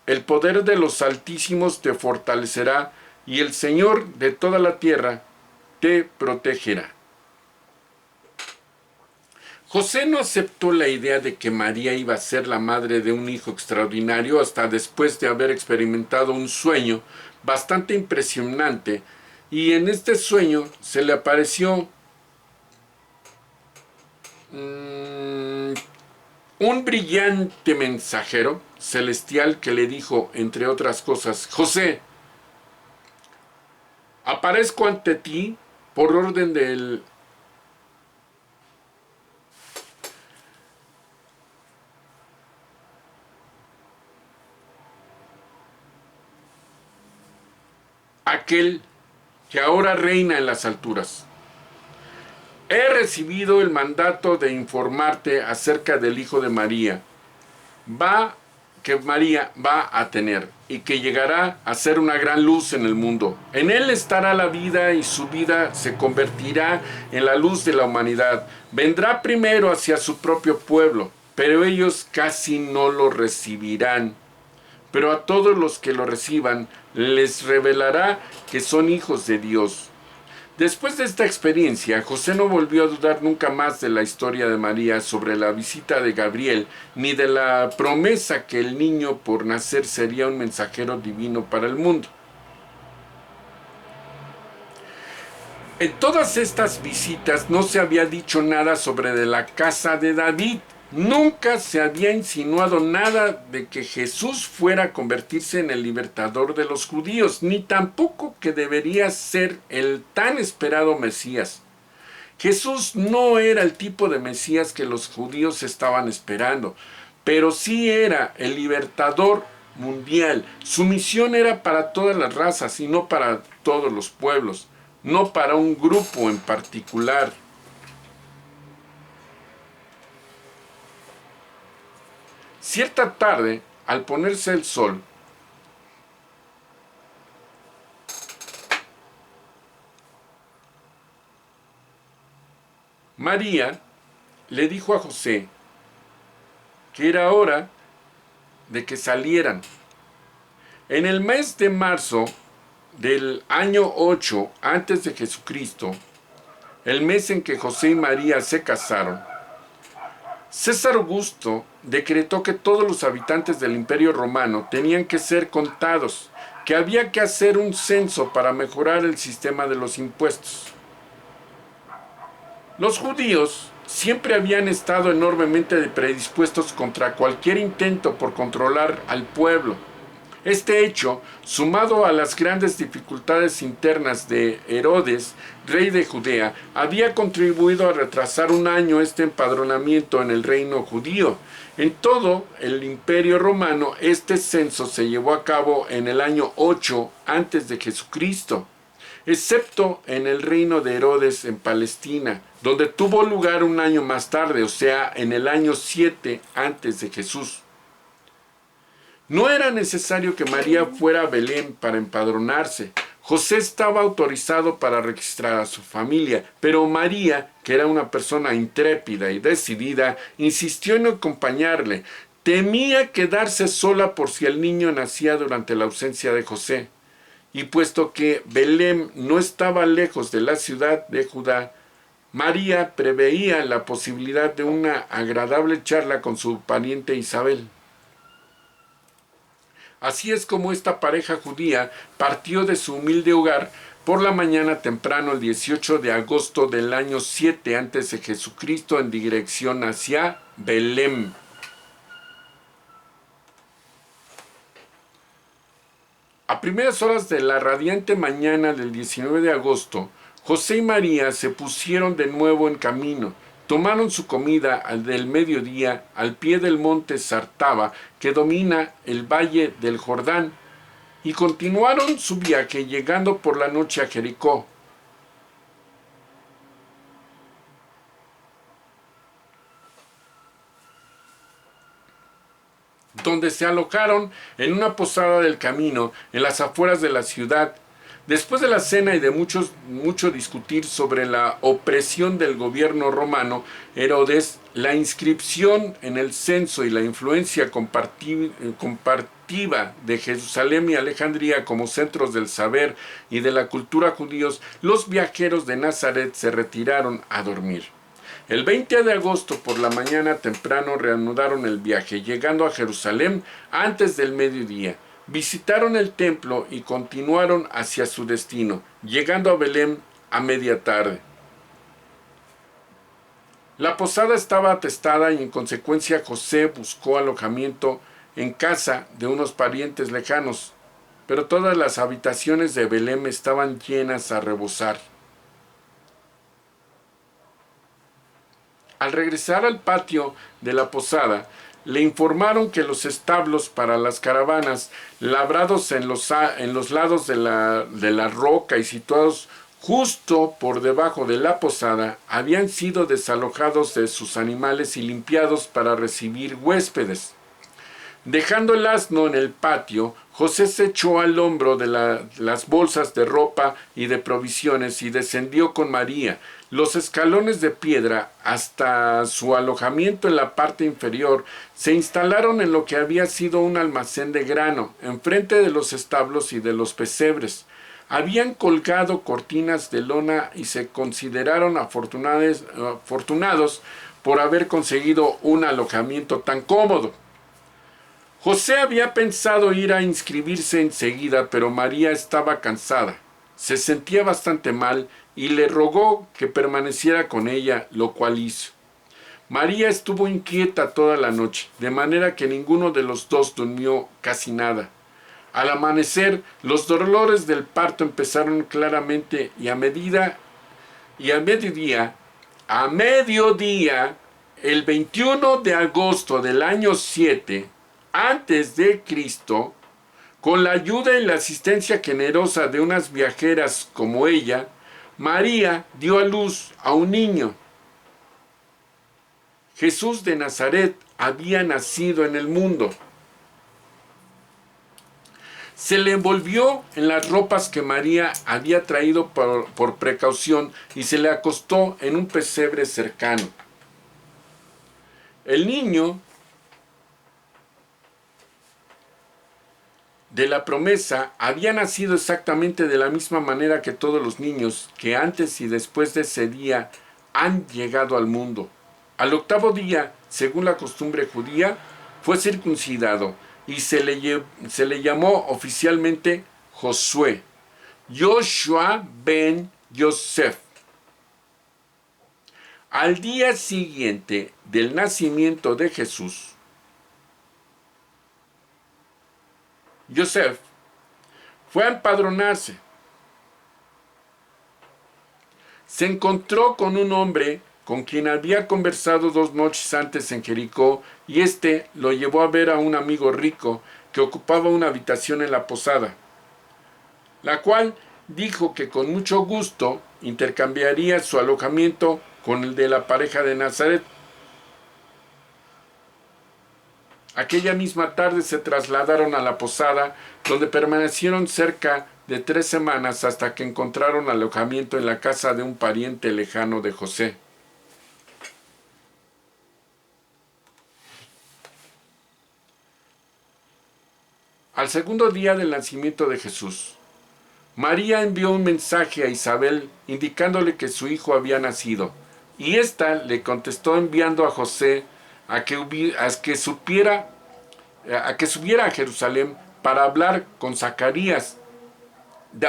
el poder de los Altísimos te fortalecerá, y el Señor de toda la tierra te protegerá. José no aceptó la idea de que María iba a ser la madre de un hijo extraordinario hasta después de haber experimentado un sueño bastante impresionante, y en este sueño se le apareció un brillante mensajero celestial que le dijo, entre otras cosas: José, aparezco ante ti por orden del aquel que ahora reina en las alturas. He recibido el mandato de informarte acerca del hijo de María, que María va a tener, y que llegará a ser una gran luz en el mundo. En él estará la vida, y su vida se convertirá en la luz de la humanidad. Vendrá primero hacia su propio pueblo, pero ellos casi no lo recibirán. Pero a todos los que lo reciban les revelará que son hijos de Dios. Después de esta experiencia, José no volvió a dudar nunca más de la historia de María, sobre la visita de Gabriel, ni de la promesa que el niño por nacer sería un mensajero divino para el mundo. En todas estas visitas no se había dicho nada sobre de la casa de David. Nunca se había insinuado nada de que Jesús fuera a convertirse en el libertador de los judíos, ni tampoco que debería ser el tan esperado Mesías. Jesús no era el tipo de Mesías que los judíos estaban esperando, pero sí era el libertador mundial. Su misión era para todas las razas y no para todos los pueblos, no para un grupo en particular. Cierta tarde, al ponerse el sol, María le dijo a José que era hora de que salieran. En el mes de marzo del año 8 antes de Jesucristo, el mes en que José y María se casaron, César Augusto decretó que todos los habitantes del Imperio Romano tenían que ser contados, que había que hacer un censo para mejorar el sistema de los impuestos. Los judíos siempre habían estado enormemente predispuestos contra cualquier intento por controlar al pueblo. Este hecho, sumado a las grandes dificultades internas de Herodes, rey de Judea, había contribuido a retrasar un año este empadronamiento en el reino judío. En todo el Imperio Romano, este censo se llevó a cabo en el año 8 antes de Jesucristo, excepto en el reino de Herodes en Palestina, donde tuvo lugar un año más tarde, o sea, en el año 7 antes de Jesús. No era necesario que María fuera a Belén para empadronarse. José estaba autorizado para registrar a su familia, pero María, que era una persona intrépida y decidida, insistió en acompañarle. Temía quedarse sola por si el niño nacía durante la ausencia de José. Y puesto que Belén no estaba lejos de la ciudad de Judá, María preveía la posibilidad de una agradable charla con su pariente Isabel. Así es como esta pareja judía partió de su humilde hogar por la mañana temprano el 18 de agosto del año 7 antes de Jesucristo en dirección hacia Belén. A primeras horas de la radiante mañana del 19 de agosto, José y María se pusieron de nuevo en camino. Tomaron su comida del mediodía al pie del monte Sartaba, que domina el valle del Jordán, y continuaron su viaje llegando por la noche a Jericó. Donde se alojaron en una posada del camino, en las afueras de la ciudad. Después de la cena y de mucho discutir sobre la opresión del gobierno romano, Herodes, la inscripción en el censo y la influencia compartida de Jerusalén y Alejandría como centros del saber y de la cultura judíos, los viajeros de Nazaret se retiraron a dormir. El 20 de agosto por la mañana temprano reanudaron el viaje, llegando a Jerusalén antes del mediodía. Visitaron el templo y continuaron hacia su destino, llegando a Belén a media tarde. La posada estaba atestada y en consecuencia José buscó alojamiento en casa de unos parientes lejanos, pero todas las habitaciones de Belén estaban llenas a rebosar. Al regresar al patio de la posada, le informaron que los establos para las caravanas, labrados en los lados de la roca y situados justo por debajo de la posada, habían sido desalojados de sus animales y limpiados para recibir huéspedes. Dejando el asno en el patio, José se echó al hombro de las bolsas de ropa y de provisiones y descendió con María los escalones de piedra hasta su alojamiento en la parte inferior. Se instalaron en lo que había sido un almacén de grano, enfrente de los establos y de los pesebres. Habían colgado cortinas de lona y se consideraron afortunados por haber conseguido un alojamiento tan cómodo. José había pensado ir a inscribirse enseguida, pero María estaba cansada. Se sentía bastante mal y le rogó que permaneciera con ella, lo cual hizo. María estuvo inquieta toda la noche, de manera que ninguno de los dos durmió casi nada. Al amanecer, los dolores del parto empezaron claramente y a mediodía, el 21 de agosto del año 7, antes de Cristo, con la ayuda y la asistencia generosa de unas viajeras como ella, María dio a luz a un niño. Jesús de Nazaret había nacido en el mundo. Se le envolvió en las ropas que María había traído por precaución y se le acostó en un pesebre cercano. El niño de la promesa había nacido exactamente de la misma manera que todos los niños que antes y después de ese día han llegado al mundo. Al octavo día, según la costumbre judía, fue circuncidado y se le llamó oficialmente Josué, Joshua ben Yosef. Al día siguiente del nacimiento de Jesús, Yosef fue a empadronarse. Se encontró con un hombre con quien había conversado 2 noches antes en Jericó, y éste lo llevó a ver a un amigo rico que ocupaba una habitación en la posada, la cual dijo que con mucho gusto intercambiaría su alojamiento con el de la pareja de Nazaret. Aquella misma tarde se trasladaron a la posada, donde permanecieron cerca de 3 semanas hasta que encontraron alojamiento en la casa de un pariente lejano de José. Al segundo día del nacimiento de Jesús, María envió un mensaje a Isabel indicándole que su hijo había nacido, y ésta le contestó enviando a José a que subiera a Jerusalén para hablar con Zacarías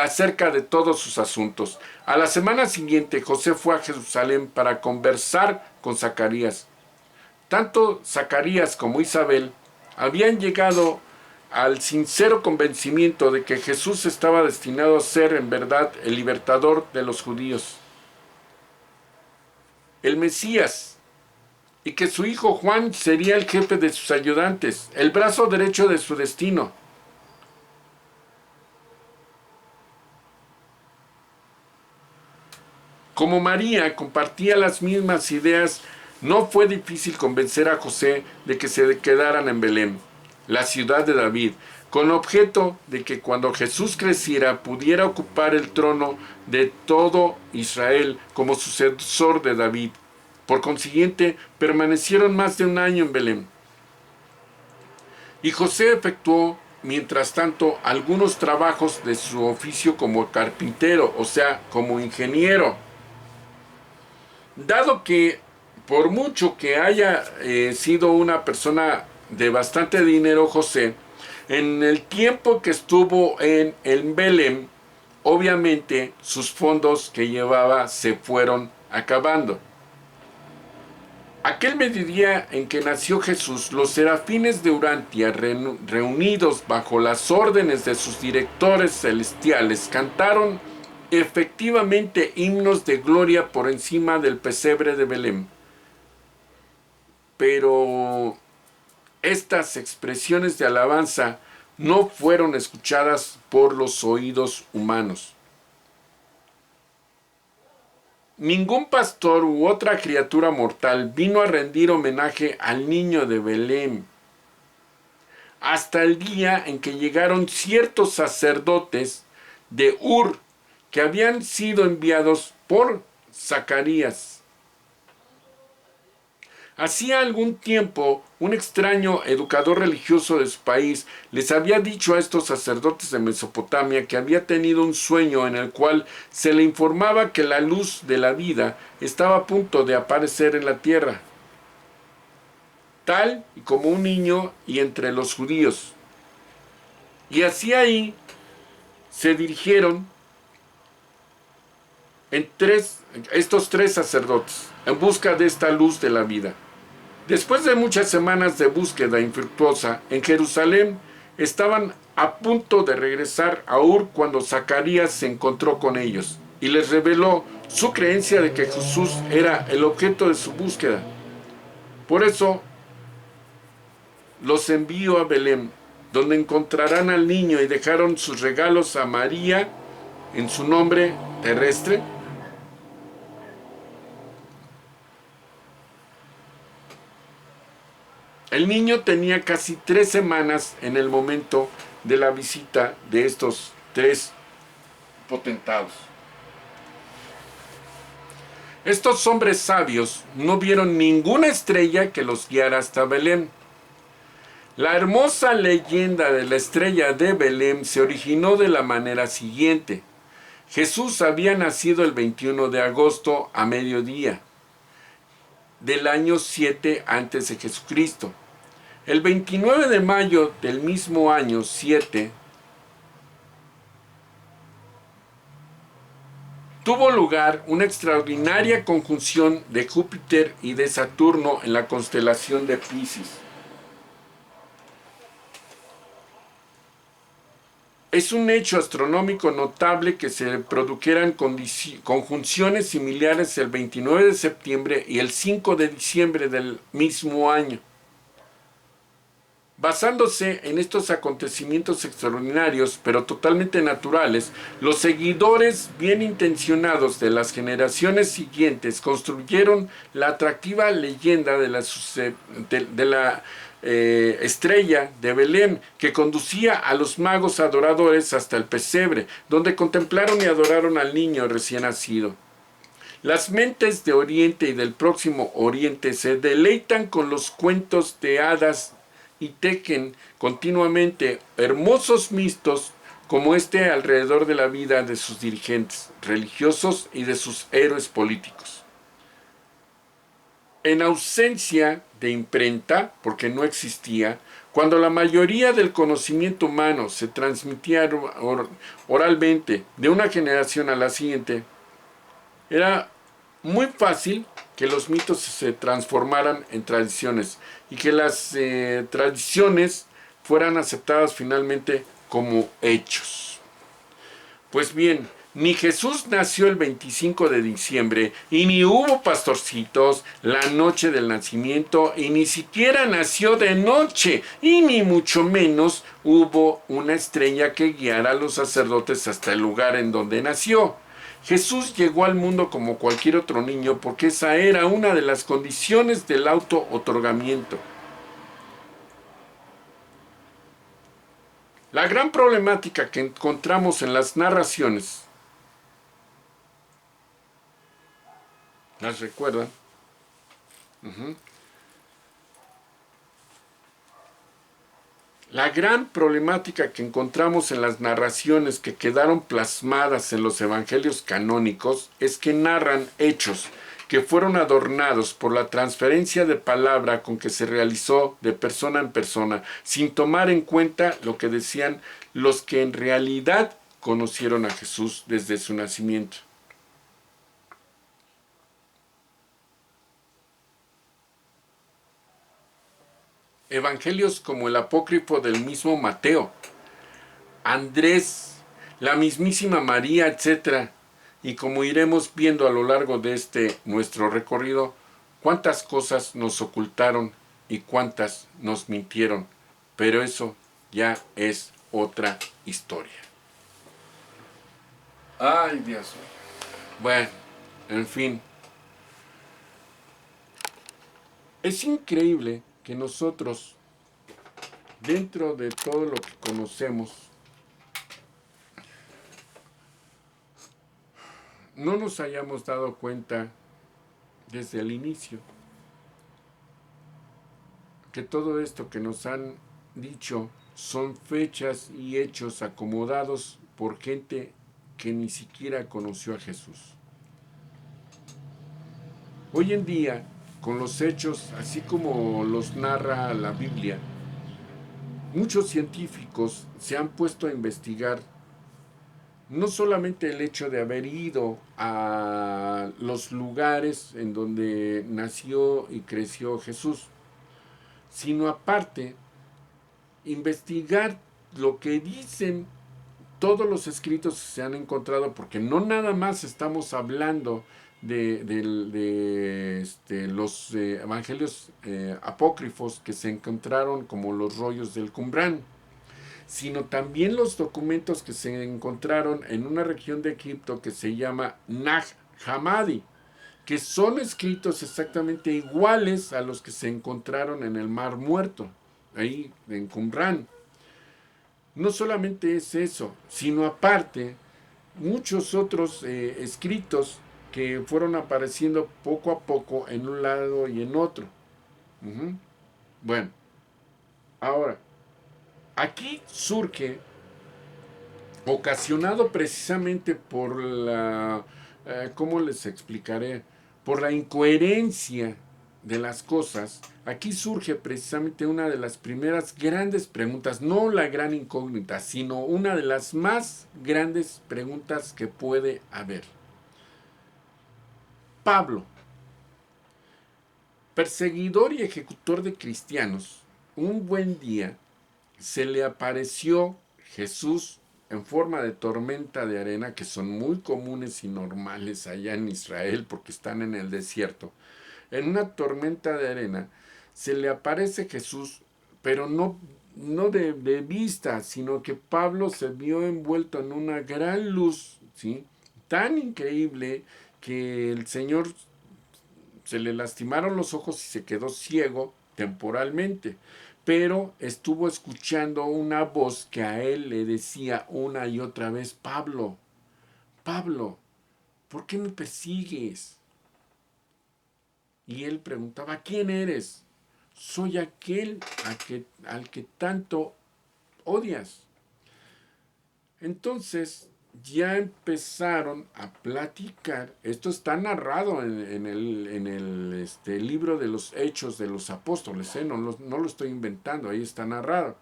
acerca de todos sus asuntos. A la semana siguiente, José fue a Jerusalén para conversar con Zacarías. Tanto Zacarías como Isabel habían llegado al sincero convencimiento de que Jesús estaba destinado a ser en verdad el libertador de los judíos, el Mesías, y que su hijo Juan sería el jefe de sus ayudantes, el brazo derecho de su destino. Como María compartía las mismas ideas, no fue difícil convencer a José de que se quedaran en Belén, la ciudad de David, con objeto de que cuando Jesús creciera pudiera ocupar el trono de todo Israel como sucesor de David. Por consiguiente, permanecieron más de 1 año en Belén. Y José efectuó, mientras tanto, algunos trabajos de su oficio como carpintero, o sea, como ingeniero. Dado que, por mucho que haya sido una persona de bastante dinero, José, en el tiempo que estuvo en Belén, obviamente sus fondos que llevaba se fueron acabando. Aquel mediodía en que nació Jesús, los serafines de Urantia, reunidos bajo las órdenes de sus directores celestiales, cantaron efectivamente himnos de gloria por encima del pesebre de Belén. Pero estas expresiones de alabanza no fueron escuchadas por los oídos humanos. Ningún pastor u otra criatura mortal vino a rendir homenaje al niño de Belén, hasta el día en que llegaron ciertos sacerdotes de Ur que habían sido enviados por Zacarías. Hacía algún tiempo, un extraño educador religioso de su país les había dicho a estos sacerdotes de Mesopotamia que había tenido un sueño en el cual se le informaba que la luz de la vida estaba a punto de aparecer en la tierra, tal y como un niño y entre los judíos. Y así ahí se dirigieron estos 3 sacerdotes en busca de esta luz de la vida. Después de muchas semanas de búsqueda infructuosa, en Jerusalén estaban a punto de regresar a Ur cuando Zacarías se encontró con ellos y les reveló su creencia de que Jesús era el objeto de su búsqueda. Por eso los envió a Belén, donde encontrarán al niño, y dejaron sus regalos a María en su nombre terrestre. El niño tenía casi 3 semanas en el momento de la visita de estos 3 potentados. Estos hombres sabios no vieron ninguna estrella que los guiara hasta Belén. La hermosa leyenda de la estrella de Belén se originó de la manera siguiente. Jesús había nacido el 21 de agosto a mediodía del año 7 antes de Jesucristo. El 29 de mayo del mismo año 7 tuvo lugar una extraordinaria conjunción de Júpiter y de Saturno en la constelación de Piscis. Es un hecho astronómico notable que se produjeran conjunciones similares el 29 de septiembre y el 5 de diciembre del mismo año. Basándose en estos acontecimientos extraordinarios, pero totalmente naturales, los seguidores bien intencionados de las generaciones siguientes construyeron la atractiva leyenda de la estrella de Belén, que conducía a los magos adoradores hasta el pesebre, donde contemplaron y adoraron al niño recién nacido. Las mentes de Oriente y del Próximo Oriente se deleitan con los cuentos de hadas y tejen continuamente hermosos mitos como este alrededor de la vida de sus dirigentes religiosos y de sus héroes políticos. En ausencia de imprenta, porque no existía, cuando la mayoría del conocimiento humano se transmitía oralmente de una generación a la siguiente, era muy fácil que los mitos se transformaran en tradiciones y que las tradiciones fueran aceptadas finalmente como hechos. Pues bien, ni Jesús nació el 25 de diciembre y ni hubo pastorcitos la noche del nacimiento y ni siquiera nació de noche y ni mucho menos hubo una estrella que guiara a los sacerdotes hasta el lugar en donde nació. Jesús llegó al mundo como cualquier otro niño porque esa era una de las condiciones del auto-otorgamiento. La gran problemática que encontramos en las narraciones, ¿las recuerdan? La gran problemática que encontramos en las narraciones que quedaron plasmadas en los evangelios canónicos es que narran hechos que fueron adornados por la transferencia de palabra con que se realizó de persona en persona, sin tomar en cuenta lo que decían los que en realidad conocieron a Jesús desde su nacimiento. Evangelios como el apócrifo del mismo Mateo, Andrés, la mismísima María, etc. Y como iremos viendo a lo largo de nuestro recorrido, cuántas cosas nos ocultaron y cuántas nos mintieron. Pero eso ya es otra historia. Ay, Dios mío. Bueno, en fin. Es increíble que nosotros, dentro de todo lo que conocemos, no nos hayamos dado cuenta desde el inicio que todo esto que nos han dicho son fechas y hechos acomodados por gente que ni siquiera conoció a Jesús. Hoy en día, con los hechos, así como los narra la Biblia, muchos científicos se han puesto a investigar no solamente el hecho de haber ido a los lugares en donde nació y creció Jesús, sino aparte investigar lo que dicen todos los escritos que se han encontrado, porque no nada más estamos hablando de los evangelios apócrifos que se encontraron como los rollos del Qumrán, sino también los documentos que se encontraron en una región de Egipto que se llama Nag Hammadi, que son escritos exactamente iguales a los que se encontraron en el Mar Muerto, ahí en Qumrán. No solamente es eso, sino aparte muchos otros escritos que fueron apareciendo poco a poco en un lado y en otro. Bueno, Ahora, aquí surge, ocasionado precisamente por la, ¿cómo les explicaré? Por la incoherencia de las cosas, aquí surge precisamente una de las primeras grandes preguntas, no la gran incógnita, sino una de las más grandes preguntas que puede haber. Pablo, perseguidor y ejecutor de cristianos, un buen día se le apareció Jesús en forma de tormenta de arena, que son muy comunes y normales allá en Israel porque están en el desierto. En una tormenta de arena se le aparece Jesús, pero no de vista, sino que Pablo se vio envuelto en una gran luz, ¿sí? Tan increíble que el Señor se le lastimaron los ojos y se quedó ciego temporalmente, pero estuvo escuchando una voz que a él le decía una y otra vez, Pablo, Pablo, ¿por qué me persigues? Y él preguntaba, ¿quién eres? Soy aquel al que tanto odias. Entonces ya empezaron a platicar. Esto está narrado en el libro de los Hechos de los Apóstoles. No lo estoy inventando, ahí está narrado.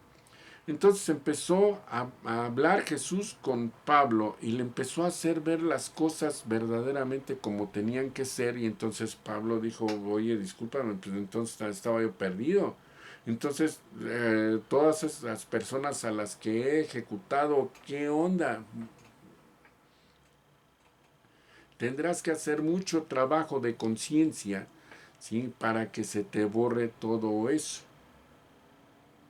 Entonces empezó a hablar Jesús con Pablo y le empezó a hacer ver las cosas verdaderamente como tenían que ser. Y entonces Pablo dijo, oye, discúlpame, pues entonces estaba yo perdido. Entonces, todas esas personas a las que he ejecutado, ¿qué onda? Tendrás que hacer mucho trabajo de conciencia, ¿sí? Para que se te borre todo eso.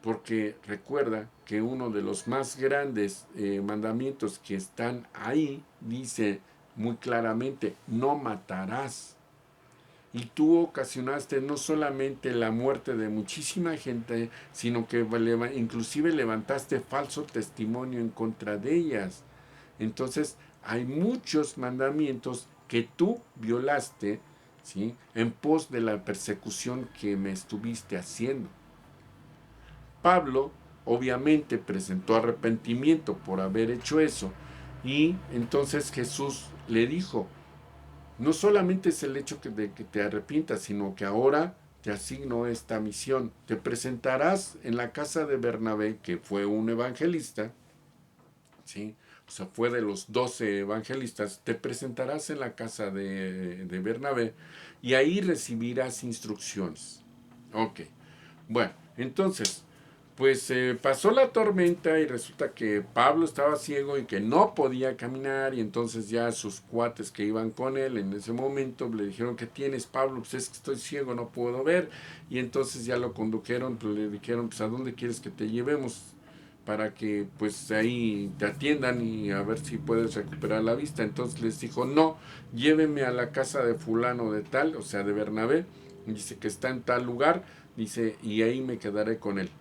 Porque recuerda que uno de los más grandes mandamientos que están ahí dice muy claramente, no matarás. Y tú ocasionaste no solamente la muerte de muchísima gente, sino que inclusive levantaste falso testimonio en contra de ellas. Entonces hay muchos mandamientos que tú violaste, ¿sí? En pos de la persecución que me estuviste haciendo. Pablo obviamente presentó arrepentimiento por haber hecho eso y entonces Jesús le dijo, no solamente es el hecho de que te arrepientas, sino que ahora te asigno esta misión. Te presentarás en la casa de Bernabé, que fue un evangelista, ¿sí? O sea, fue de los 12 evangelistas. Te presentarás en la casa de Bernabé y ahí recibirás instrucciones. Ok. Bueno, entonces, pues pasó la tormenta y resulta que Pablo estaba ciego y que no podía caminar y entonces ya sus cuates que iban con él en ese momento le dijeron, ¿qué tienes, Pablo? Pues es que estoy ciego, no puedo ver. Y entonces ya lo condujeron, pues le dijeron, pues ¿a dónde quieres que te llevemos? Para que pues ahí te atiendan y a ver si puedes recuperar la vista. Entonces les dijo, no, llévenme a la casa de fulano de tal, o sea, de Bernabé, dice que está en tal lugar, dice, y ahí me quedaré con él.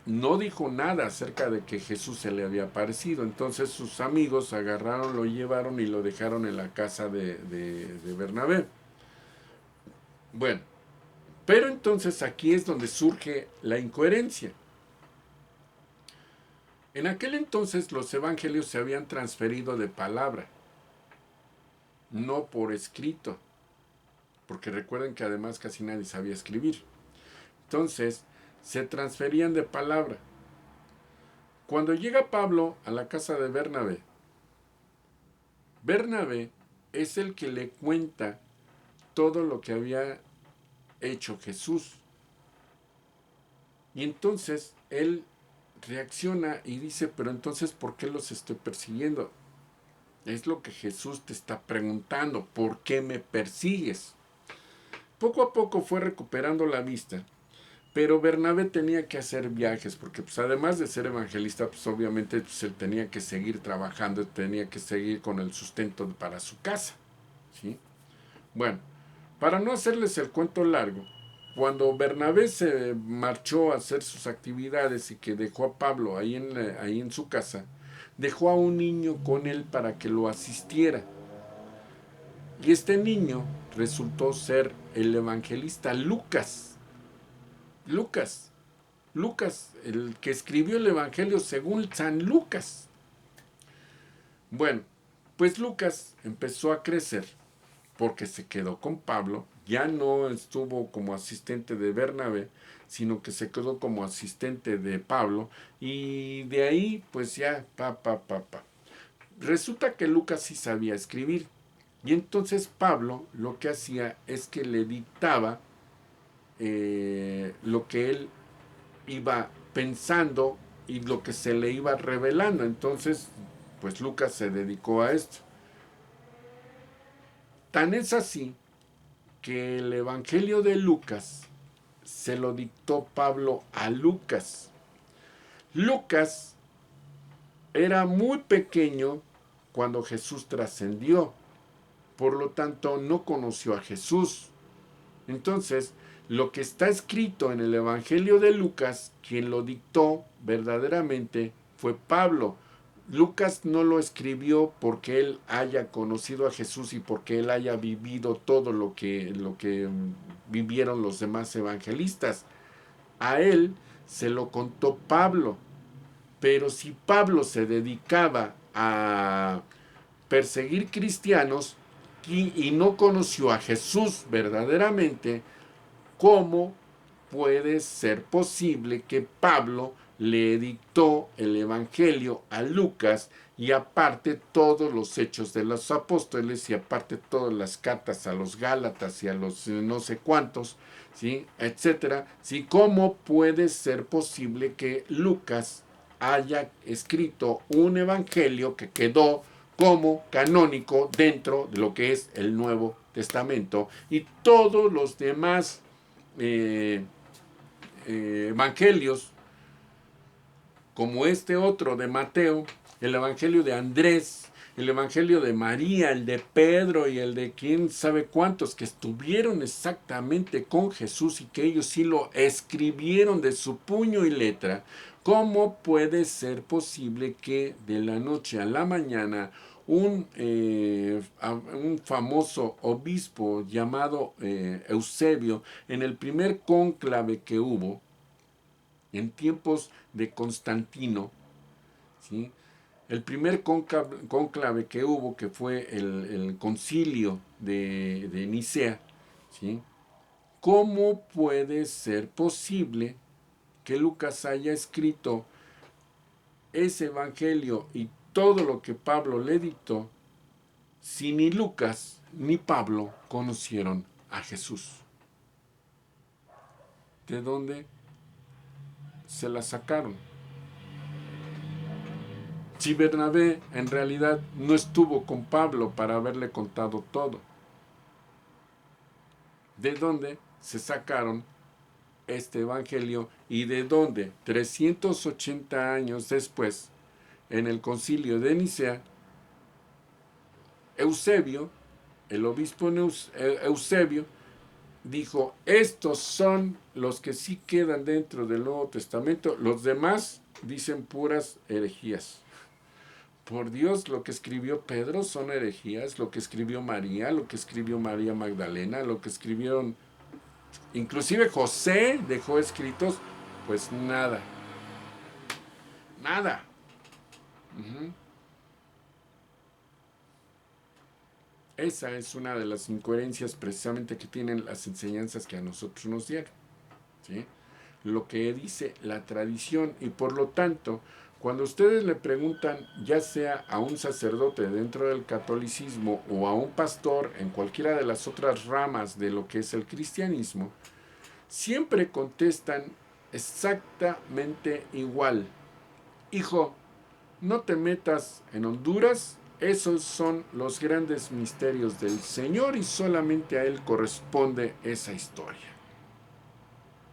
No dijo nada acerca de que Jesús se le había aparecido. Entonces sus amigos agarraron, lo llevaron y lo dejaron en la casa de Bernabé. Bueno, pero entonces aquí es donde surge la incoherencia. En aquel entonces los evangelios se habían transferido de palabra, no por escrito, porque recuerden que además casi nadie sabía escribir. Entonces, se transferían de palabra. Cuando llega Pablo a la casa de Bernabé, Bernabé es el que le cuenta todo lo que había hecho Jesús. Y entonces él reacciona y dice, pero entonces, ¿por qué los estoy persiguiendo? Es lo que Jesús te está preguntando, ¿por qué me persigues? Poco a poco fue recuperando la vista, pero Bernabé tenía que hacer viajes, porque pues además de ser evangelista, pues obviamente pues, él tenía que seguir trabajando, tenía que seguir con el sustento para su casa, ¿sí? Bueno, para no hacerles el cuento largo, cuando Bernabé se marchó a hacer sus actividades y que dejó a Pablo ahí en su casa, dejó a un niño con él para que lo asistiera. Y este niño resultó ser el evangelista Lucas. Lucas. Lucas, el que escribió el Evangelio según San Lucas. Bueno, pues Lucas empezó a crecer porque se quedó con Pablo, ya no estuvo como asistente de Bernabé, sino que se quedó como asistente de Pablo, y de ahí pues ya, pa. Resulta que Lucas sí sabía escribir, y entonces Pablo lo que hacía es que le dictaba lo que él iba pensando y lo que se le iba revelando. Entonces, pues Lucas se dedicó a esto. Tan es así que el Evangelio de Lucas se lo dictó Pablo a Lucas. Lucas era muy pequeño cuando Jesús trascendió, por lo tanto no conoció a Jesús. Entonces, lo que está escrito en el Evangelio de Lucas, quien lo dictó verdaderamente fue Pablo. Lucas no lo escribió porque él haya conocido a Jesús y porque él haya vivido todo lo que vivieron los demás evangelistas. A él se lo contó Pablo. Pero si Pablo se dedicaba a perseguir cristianos y no conoció a Jesús verdaderamente, ¿cómo puede ser posible que Pablo le dictó el Evangelio a Lucas y aparte todos los hechos de los apóstoles y aparte todas las cartas a los Gálatas y a los no sé cuántos, ¿sí? Etcétera? ¿Sí? ¿Cómo puede ser posible que Lucas haya escrito un Evangelio que quedó como canónico dentro de lo que es el Nuevo Testamento y todos los demás eh, evangelios, como este otro de Mateo, el evangelio de Andrés, el evangelio de María, el de Pedro y el de quién sabe cuántos que estuvieron exactamente con Jesús y que ellos sí lo escribieron de su puño y letra. ¿Cómo puede ser posible que de la noche a la mañana un famoso obispo llamado Eusebio, en el primer cónclave que hubo, en tiempos de Constantino, ¿sí? El primer cónclave que hubo, que fue el concilio de Nicea, ¿sí? ¿Cómo puede ser posible que Lucas haya escrito ese evangelio y todo lo que Pablo le dictó si ni Lucas ni Pablo conocieron a Jesús? ¿De dónde se la sacaron? Si Bernabé en realidad no estuvo con Pablo para haberle contado todo, ¿de dónde se sacaron este evangelio y de dónde 380 años después, en el concilio de Nicea, Eusebio, el obispo Eusebio, dijo: estos son los que sí quedan dentro del Nuevo Testamento, los demás dicen puras herejías? Por Dios, lo que escribió Pedro son herejías, lo que escribió María, lo que escribió María Magdalena, lo que escribieron, inclusive José dejó escritos, pues nada, nada. Uh-huh. Esa es una de las incoherencias precisamente que tienen las enseñanzas que a nosotros nos dieron, ¿sí? Lo que dice la tradición, y por lo tanto, cuando ustedes le preguntan, ya sea a un sacerdote dentro del catolicismo o a un pastor en cualquiera de las otras ramas de lo que es el cristianismo, siempre contestan exactamente igual: hijo, no te metas en Honduras, esos son los grandes misterios del Señor y solamente a Él corresponde esa historia.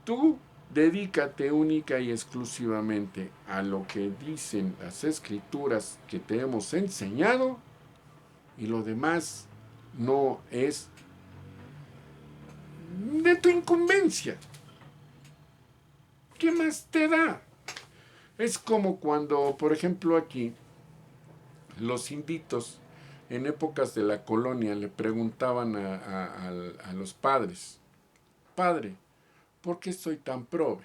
Tú dedícate única y exclusivamente a lo que dicen las escrituras que te hemos enseñado, y lo demás no es de tu incumbencia. ¿Qué más te da? Es como cuando, por ejemplo, aquí los inditos en épocas de la colonia le preguntaban a los padres: padre, ¿por qué soy tan prove?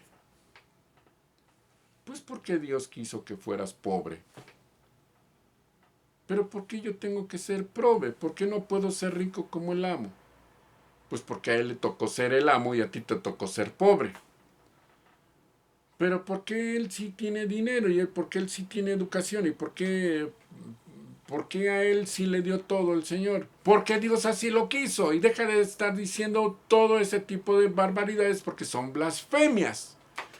Pues porque Dios quiso que fueras pobre. Pero ¿por qué yo tengo que ser pobre? ¿Por qué no puedo ser rico como el amo? Pues porque a él le tocó ser el amo y a ti te tocó ser pobre. Pero ¿por qué él sí tiene dinero y por qué él sí tiene educación y por qué a él sí le dio todo el Señor? Porque Dios así lo quiso. Y deja de estar diciendo todo ese tipo de barbaridades porque son blasfemias.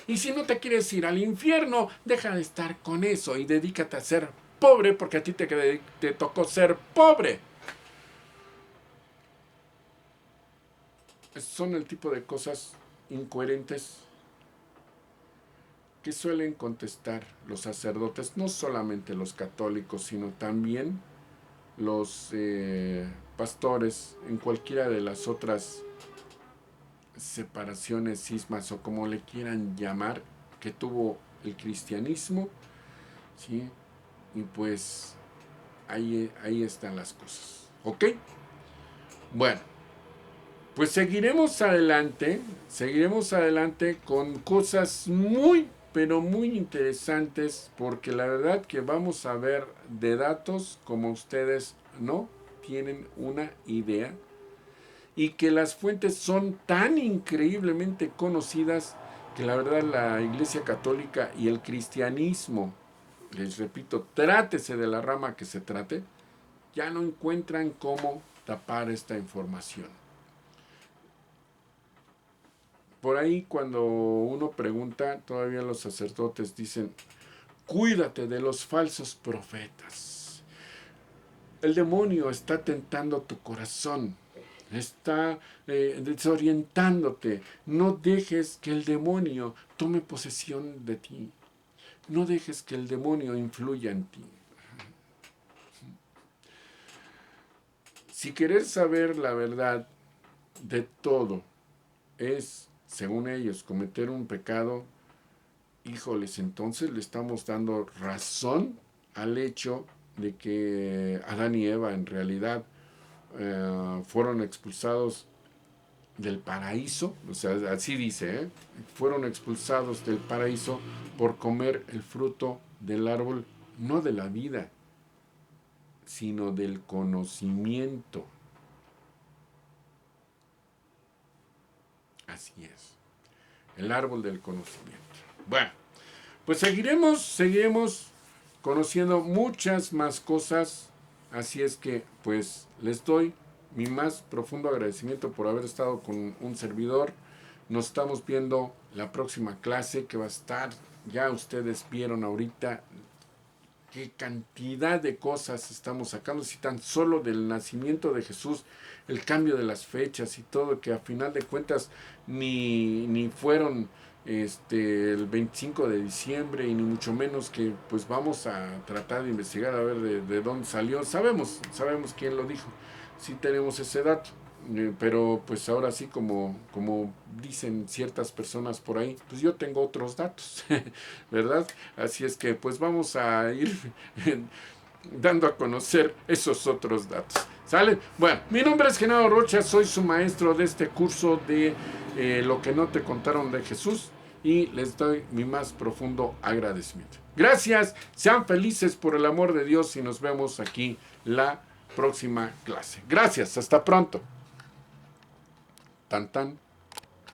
Y si no te quieres ir al infierno, deja de estar con eso y dedícate a ser pobre porque a ti te tocó ser pobre. Son el tipo de cosas incoherentes que suelen contestar los sacerdotes, no solamente los católicos, sino también los pastores en cualquiera de las otras separaciones, cismas o como le quieran llamar, que tuvo el cristianismo, ¿sí? Y pues ahí están las cosas, ¿ok? Bueno, pues seguiremos adelante con cosas muy, pero muy interesantes, porque la verdad que vamos a ver de datos como ustedes no tienen una idea, y que las fuentes son tan increíblemente conocidas que la verdad la Iglesia Católica y el cristianismo, les repito, trátese de la rama que se trate, ya no encuentran cómo tapar esta información. Por ahí cuando uno pregunta, todavía los sacerdotes dicen, cuídate de los falsos profetas. El demonio está tentando tu corazón, está desorientándote. No dejes que el demonio tome posesión de ti. No dejes que el demonio influya en ti. Si querer saber la verdad de todo es, según ellos, cometer un pecado, híjoles, entonces le estamos dando razón al hecho de que Adán y Eva en realidad fueron expulsados del paraíso, o sea, así dice, fueron expulsados del paraíso por comer el fruto del árbol, no de la vida, sino del conocimiento. Así es, el árbol del conocimiento. Bueno, pues seguiremos conociendo muchas más cosas, así es que pues les doy mi más profundo agradecimiento por haber estado con un servidor. Nos estamos viendo la próxima clase que va a estar, ya ustedes vieron ahorita qué cantidad de cosas estamos sacando, si tan solo del nacimiento de Jesús, el cambio de las fechas y todo, que a final de cuentas ni fueron el 25 de diciembre y ni mucho menos, que pues vamos a tratar de investigar a ver de dónde salió. Sabemos quién lo dijo, sí tenemos ese dato, pero pues ahora sí, como dicen ciertas personas por ahí, pues yo tengo otros datos, ¿verdad? Así es que pues vamos a ir dando a conocer esos otros datos. ¿Sale? Bueno, mi nombre es Genaro Rocha, soy su maestro de este curso de lo que no te contaron de Jesús, y les doy mi más profundo agradecimiento. Gracias, sean felices por el amor de Dios y nos vemos aquí la próxima clase. Gracias, hasta pronto. Tan tan.